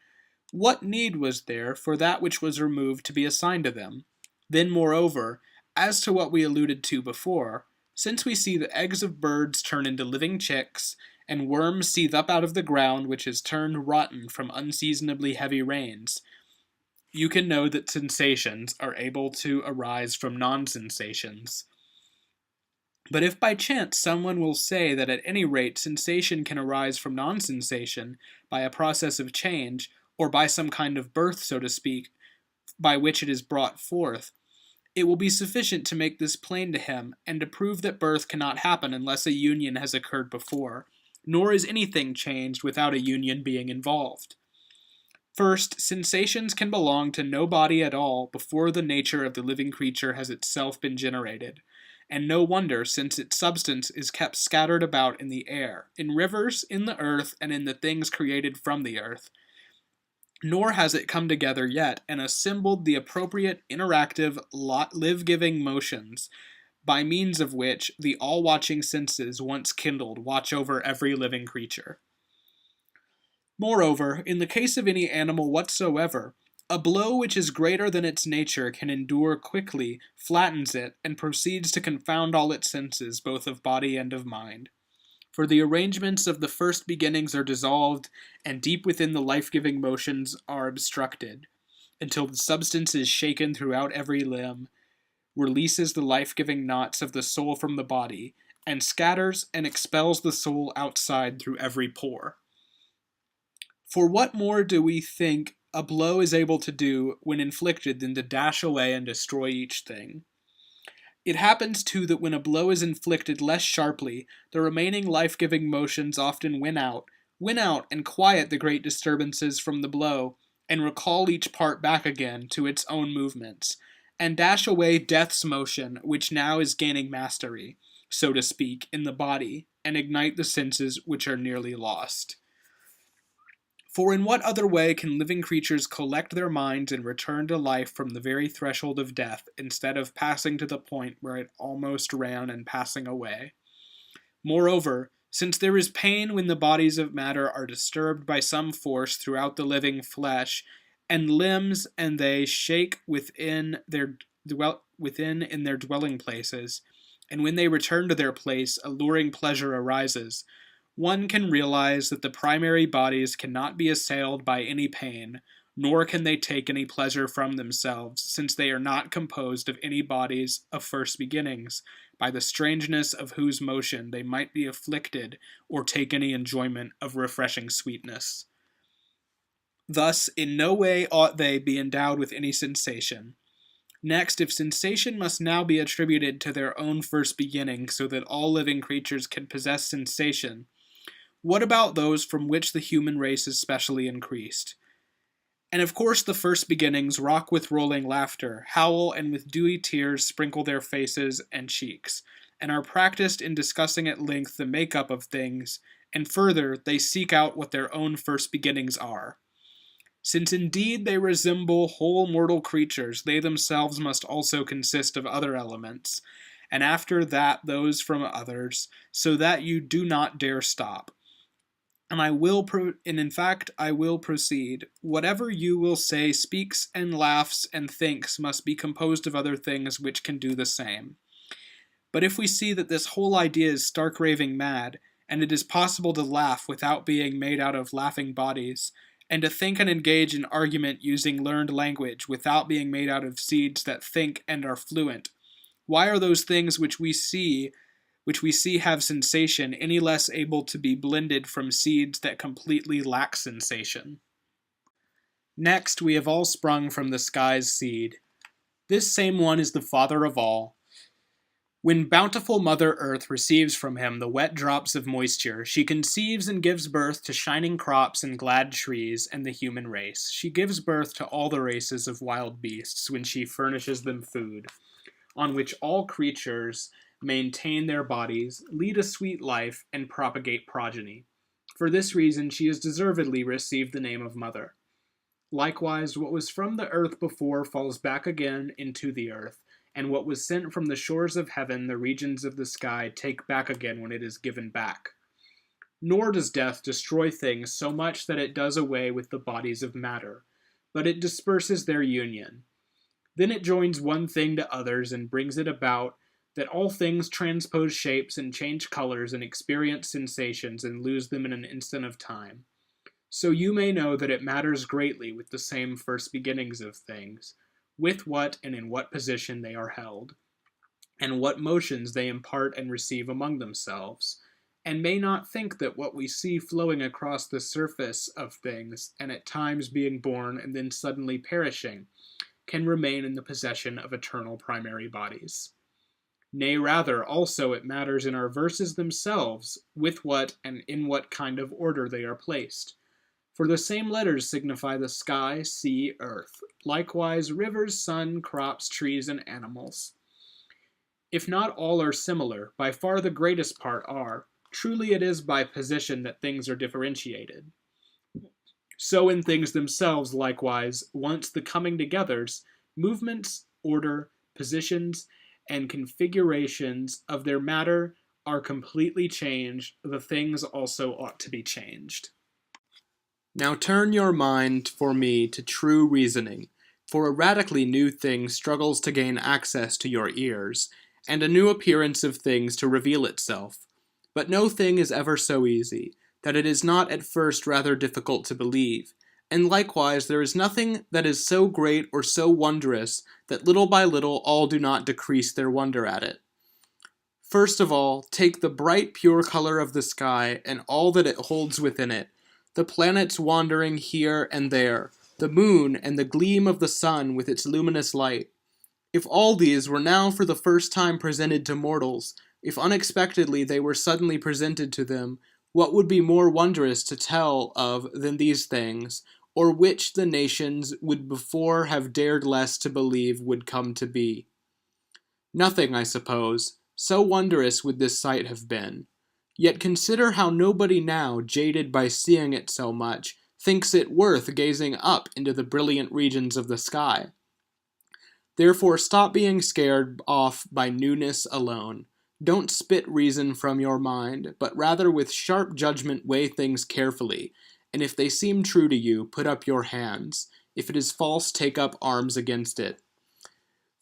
what need was there for that which was removed to be assigned to them? Then, moreover, as to what we alluded to before, since we see the eggs of birds turn into living chicks, and worms seethe up out of the ground which is turned rotten from unseasonably heavy rains, you can know that sensations are able to arise from non-sensations. But if by chance someone will say that at any rate sensation can arise from non-sensation by a process of change, or by some kind of birth, so to speak, by which it is brought forth, it will be sufficient to make this plain to him, and to prove that birth cannot happen unless a union has occurred before, nor is anything changed without a union being involved. First, sensations can belong to no body at all before the nature of the living creature has itself been generated, and no wonder, since its substance is kept scattered about in the air, in rivers, in the earth, and in the things created from the earth. Nor has it come together yet and assembled the appropriate interactive, life-giving motions, by means of which the all-watching senses, once kindled, watch over every living creature. Moreover, in the case of any animal whatsoever, a blow which is greater than its nature can endure quickly, flattens it, and proceeds to confound all its senses, both of body and of mind. For the arrangements of the first beginnings are dissolved, and deep within the life-giving motions are obstructed, until the substance is shaken throughout every limb, releases the life-giving knots of the soul from the body, and scatters and expels the soul outside through every pore. For what more do we think a blow is able to do when inflicted than to dash away and destroy each thing? It happens too that when a blow is inflicted less sharply, the remaining life-giving motions often win out and quiet the great disturbances from the blow, and recall each part back again to its own movements, and dash away death's motion, which now is gaining mastery, so to speak, in the body, and ignite the senses which are nearly lost. For in what other way can living creatures collect their minds and return to life from the very threshold of death, instead of passing to the point where it almost ran and passing away? Moreover, since there is pain when the bodies of matter are disturbed by some force throughout the living flesh, and limbs and they shake within in their dwelling places, and when they return to their place, alluring pleasure arises, one can realize that the primary bodies cannot be assailed by any pain, nor can they take any pleasure from themselves, since they are not composed of any bodies of first beginnings, by the strangeness of whose motion they might be afflicted or take any enjoyment of refreshing sweetness. Thus, in no way ought they be endowed with any sensation. Next, if sensation must now be attributed to their own first beginning, so that all living creatures can possess sensation, what about those from which the human race is specially increased? And of course the first beginnings rock with rolling laughter, howl, and with dewy tears sprinkle their faces and cheeks, and are practiced in discussing at length the make-up of things, and further, they seek out what their own first beginnings are. Since indeed they resemble whole mortal creatures, they themselves must also consist of other elements, and after that those from others, so that you do not dare stop. And I will proceed. Whatever you will say speaks and laughs and thinks must be composed of other things which can do the same. But if we see that this whole idea is stark raving mad, and it is possible to laugh without being made out of laughing bodies, and to think and engage in argument using learned language without being made out of seeds that think and are fluent, why are those things which we see have sensation any less able to be blended from seeds that completely lack sensation? Next, we have all sprung from the sky's seed. This same one is the father of all. When bountiful Mother Earth receives from him the wet drops of moisture, she conceives and gives birth to shining crops and glad trees and the human race. She gives birth to all the races of wild beasts when she furnishes them food, on which all creatures maintain their bodies, lead a sweet life, and propagate progeny. For this reason she has deservedly received the name of Mother. Likewise, what was from the earth before falls back again into the earth, and what was sent from the shores of heaven, the regions of the sky, take back again when it is given back. Nor does death destroy things so much that it does away with the bodies of matter, but it disperses their union. Then it joins one thing to others and brings it about that all things transpose shapes and change colors and experience sensations and lose them in an instant of time. So you may know that it matters greatly with the same first beginnings of things, with what and in what position they are held, and what motions they impart and receive among themselves, and may not think that what we see flowing across the surface of things, and at times being born and then suddenly perishing, can remain in the possession of eternal primary bodies. Nay, rather, also it matters in our verses themselves, with what and in what kind of order they are placed. For the same letters signify the sky, sea, earth, likewise rivers, sun, crops, trees, and animals. If not all are similar, by far the greatest part are. Truly it is by position that things are differentiated. So in things themselves, likewise, once the coming togethers, movements, order, positions, and configurations of their matter are completely changed, the things also ought to be changed. Now turn your mind for me to true reasoning, for a radically new thing struggles to gain access to your ears, and a new appearance of things to reveal itself. But no thing is ever so easy, that it is not at first rather difficult to believe, and likewise there is nothing that is so great or so wondrous that little by little all do not decrease their wonder at it. First of all, take the bright pure color of the sky and all that it holds within it, the planets wandering here and there, the moon and the gleam of the sun with its luminous light. If all these were now for the first time presented to mortals, if unexpectedly they were suddenly presented to them, what would be more wondrous to tell of than these things, or which the nations would before have dared less to believe would come to be. Nothing, I suppose, so wondrous would this sight have been. Yet consider how nobody now, jaded by seeing it so much, thinks it worth gazing up into the brilliant regions of the sky. Therefore stop being scared off by newness alone. Don't spit reason from your mind, but rather with sharp judgment weigh things carefully, and if they seem true to you, put up your hands. If it is false, take up arms against it.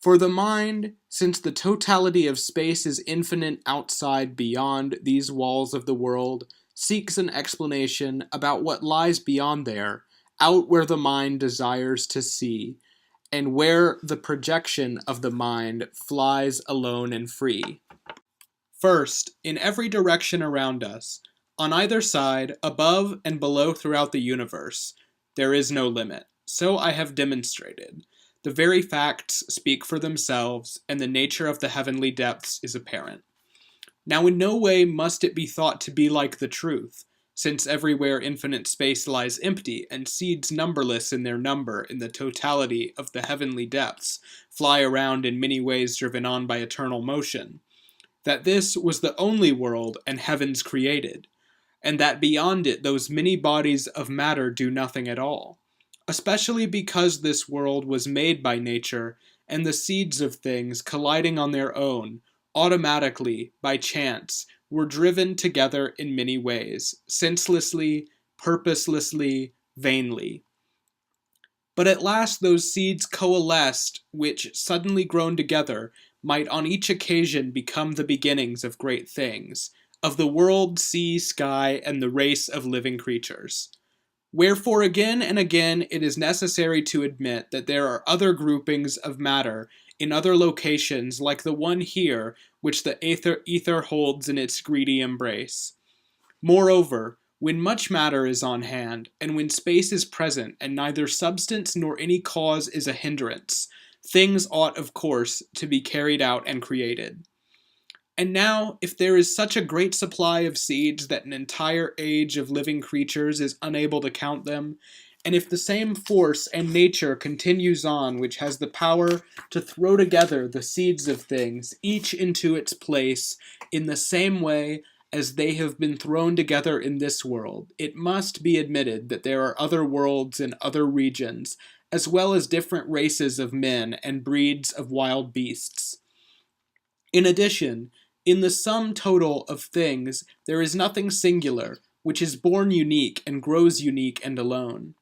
For the mind, since the totality of space is infinite outside beyond these walls of the world, seeks an explanation about what lies beyond there, out where the mind desires to see, and where the projection of the mind flies alone and free. First, in every direction around us, on either side, above and below throughout the universe, there is no limit. So I have demonstrated. The very facts speak for themselves, and the nature of the heavenly depths is apparent. Now in no way must it be thought to be like the truth, since everywhere infinite space lies empty, and seeds numberless in their number in the totality of the heavenly depths fly around in many ways driven on by eternal motion, that this was the only world and heavens created, and that beyond it those many bodies of matter do nothing at all, especially because this world was made by nature, and the seeds of things, colliding on their own, automatically, by chance, were driven together in many ways, senselessly, purposelessly, vainly. But at last those seeds coalesced, which, suddenly grown together, might on each occasion become the beginnings of great things, of the world, sea, sky, and the race of living creatures. Wherefore again and again it is necessary to admit that there are other groupings of matter in other locations like the one here which the ether holds in its greedy embrace. Moreover, when much matter is on hand, and when space is present, and neither substance nor any cause is a hindrance, things ought, of course, to be carried out and created. And now, if there is such a great supply of seeds that an entire age of living creatures is unable to count them, and if the same force and nature continues on which has the power to throw together the seeds of things, each into its place, in the same way as they have been thrown together in this world, it must be admitted that there are other worlds and other regions, as well as different races of men and breeds of wild beasts. In addition, in the sum total of things, there is nothing singular, which is born unique and grows unique and alone.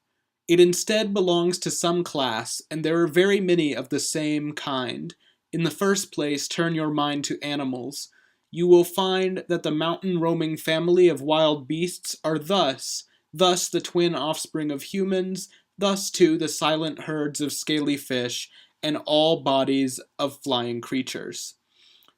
It instead belongs to some class, and there are very many of the same kind. In the first place, turn your mind to animals. You will find that the mountain-roaming family of wild beasts are thus the twin offspring of humans, thus too the silent herds of scaly fish, and all bodies of flying creatures.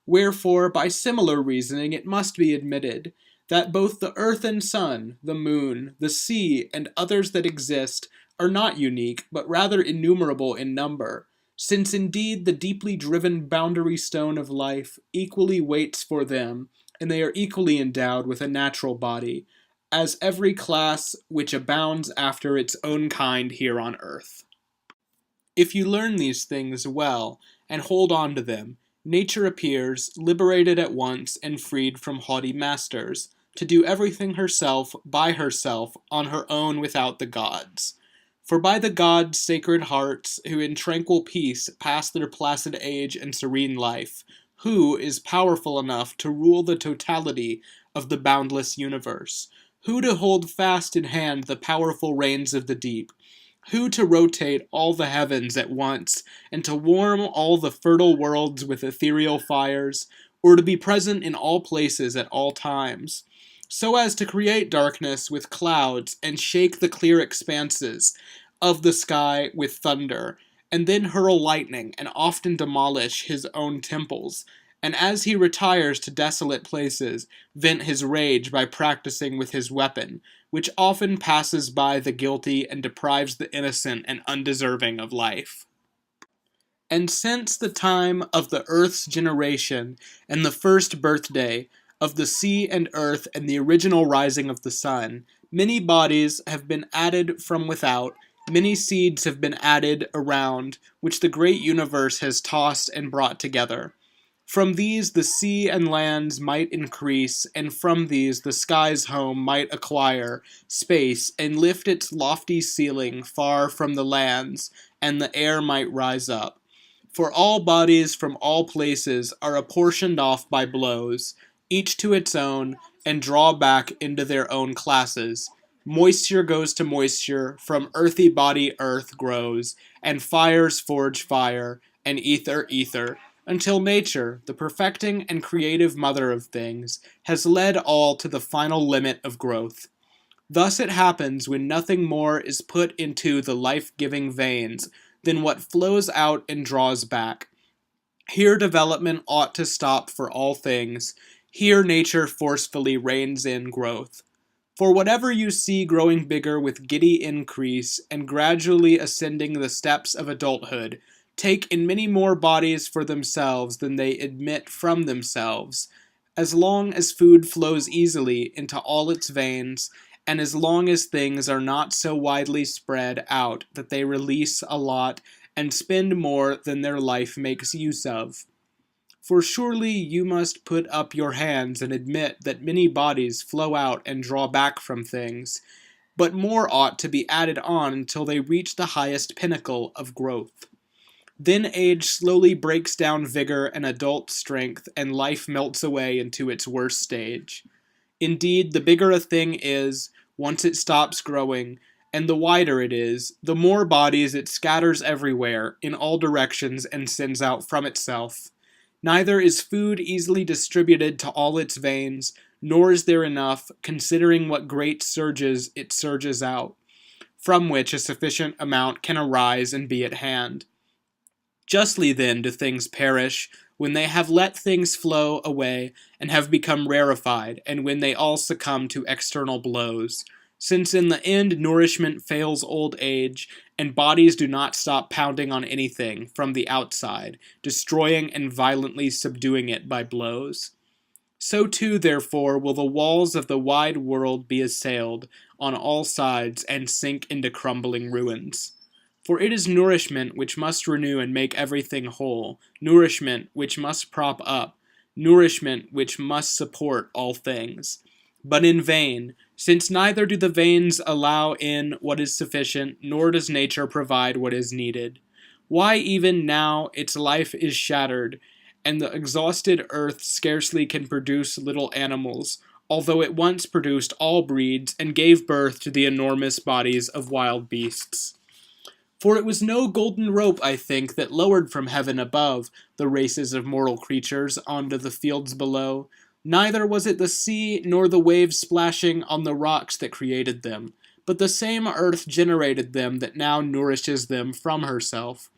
Wherefore, by similar reasoning, it must be admitted that both the earth and sun, the moon, the sea, and others that exist are not unique, but rather innumerable in number, since indeed the deeply driven boundary stone of life equally waits for them, and they are equally endowed with a natural body, as every class which abounds after its own kind here on earth. If you learn these things well, and hold on to them, nature appears, liberated at once and freed from haughty masters, to do everything herself, by herself, on her own without the gods. For by the gods' sacred hearts, who in tranquil peace pass their placid age and serene life, who is powerful enough to rule the totality of the boundless universe? Who to hold fast in hand the powerful reins of the deep? Who to rotate all the heavens at once, and to warm all the fertile worlds with ethereal fires, or to be present in all places at all times, so as to create darkness with clouds, and shake the clear expanses of the sky with thunder, and then hurl lightning, and often demolish his own temples, and as he retires to desolate places, vent his rage by practicing with his weapon, which often passes by the guilty and deprives the innocent and undeserving of life. And since the time of the earth's generation and the first birthday of the sea and earth and the original rising of the sun, Many bodies have been added from without, many seeds have been added around, which the great universe has tossed and brought together. From these the sea and lands might increase, and from these the sky's home might acquire space and lift its lofty ceiling far from the lands, and the air might rise up. For all bodies from all places are apportioned off by blows, each to its own, and draw back into their own classes. Moisture goes to moisture, from earthy body earth grows, and fires forge fire, and ether ether, until nature, the perfecting and creative mother of things, has led all to the final limit of growth. Thus it happens when nothing more is put into the life-giving veins than what flows out and draws back. Here development ought to stop for all things. Here nature forcefully reins in growth. For whatever you see growing bigger with giddy increase and gradually ascending the steps of adulthood, take in many more bodies for themselves than they admit from themselves, as long as food flows easily into all its veins, and as long as things are not so widely spread out that they release a lot and spend more than their life makes use of. For surely you must put up your hands and admit that many bodies flow out and draw back from things, but more ought to be added on until they reach the highest pinnacle of growth. Then age slowly breaks down vigor and adult strength, and life melts away into its worst stage. Indeed, the bigger a thing is, once it stops growing, and the wider it is, the more bodies it scatters everywhere, in all directions, and sends out from itself. Neither is food easily distributed to all its veins, nor is there enough, considering what great surges it surges out, from which a sufficient amount can arise and be at hand. Justly then do things perish, when they have let things flow away and have become rarefied, and when they all succumb to external blows. Since in the end nourishment fails old age, and bodies do not stop pounding on anything from the outside, destroying and violently subduing it by blows. So too, therefore, will the walls of the wide world be assailed on all sides and sink into crumbling ruins. For it is nourishment which must renew and make everything whole, nourishment which must prop up, nourishment which must support all things. But in vain, since neither do the veins allow in what is sufficient, nor does nature provide what is needed. Why even now its life is shattered, and the exhausted earth scarcely can produce little animals, although it once produced all breeds and gave birth to the enormous bodies of wild beasts. For it was no golden rope, I think, that lowered from heaven above the races of mortal creatures onto the fields below. Neither was it the sea nor the waves splashing on the rocks that created them, but the same earth generated them that now nourishes them from herself.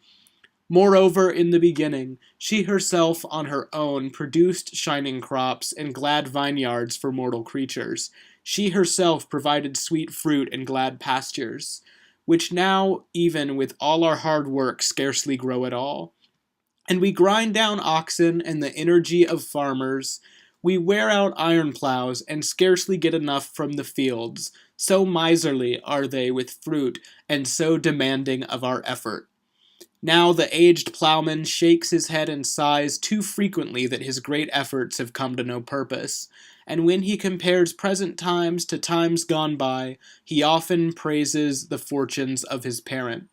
Moreover, in the beginning, she herself on her own produced shining crops and glad vineyards for mortal creatures. She herself provided sweet fruit and glad pastures, which now, even with all our hard work, scarcely grow at all. And we grind down oxen and the energy of farmers. We wear out iron plows and scarcely get enough from the fields. So miserly are they with fruit and so demanding of our effort. Now the aged plowman shakes his head and sighs too frequently that his great efforts have come to no purpose, and when he compares present times to times gone by, he often praises the fortunes of his parent.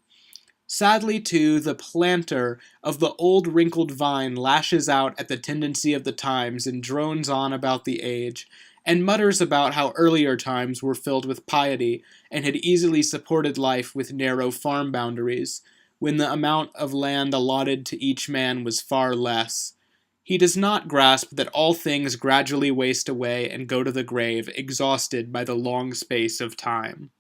Sadly, too, the planter of the old wrinkled vine lashes out at the tendency of the times and drones on about the age, and mutters about how earlier times were filled with piety and had easily supported life with narrow farm boundaries, when the amount of land allotted to each man was far less. He does not grasp that all things gradually waste away and go to the grave, exhausted by the long space of time.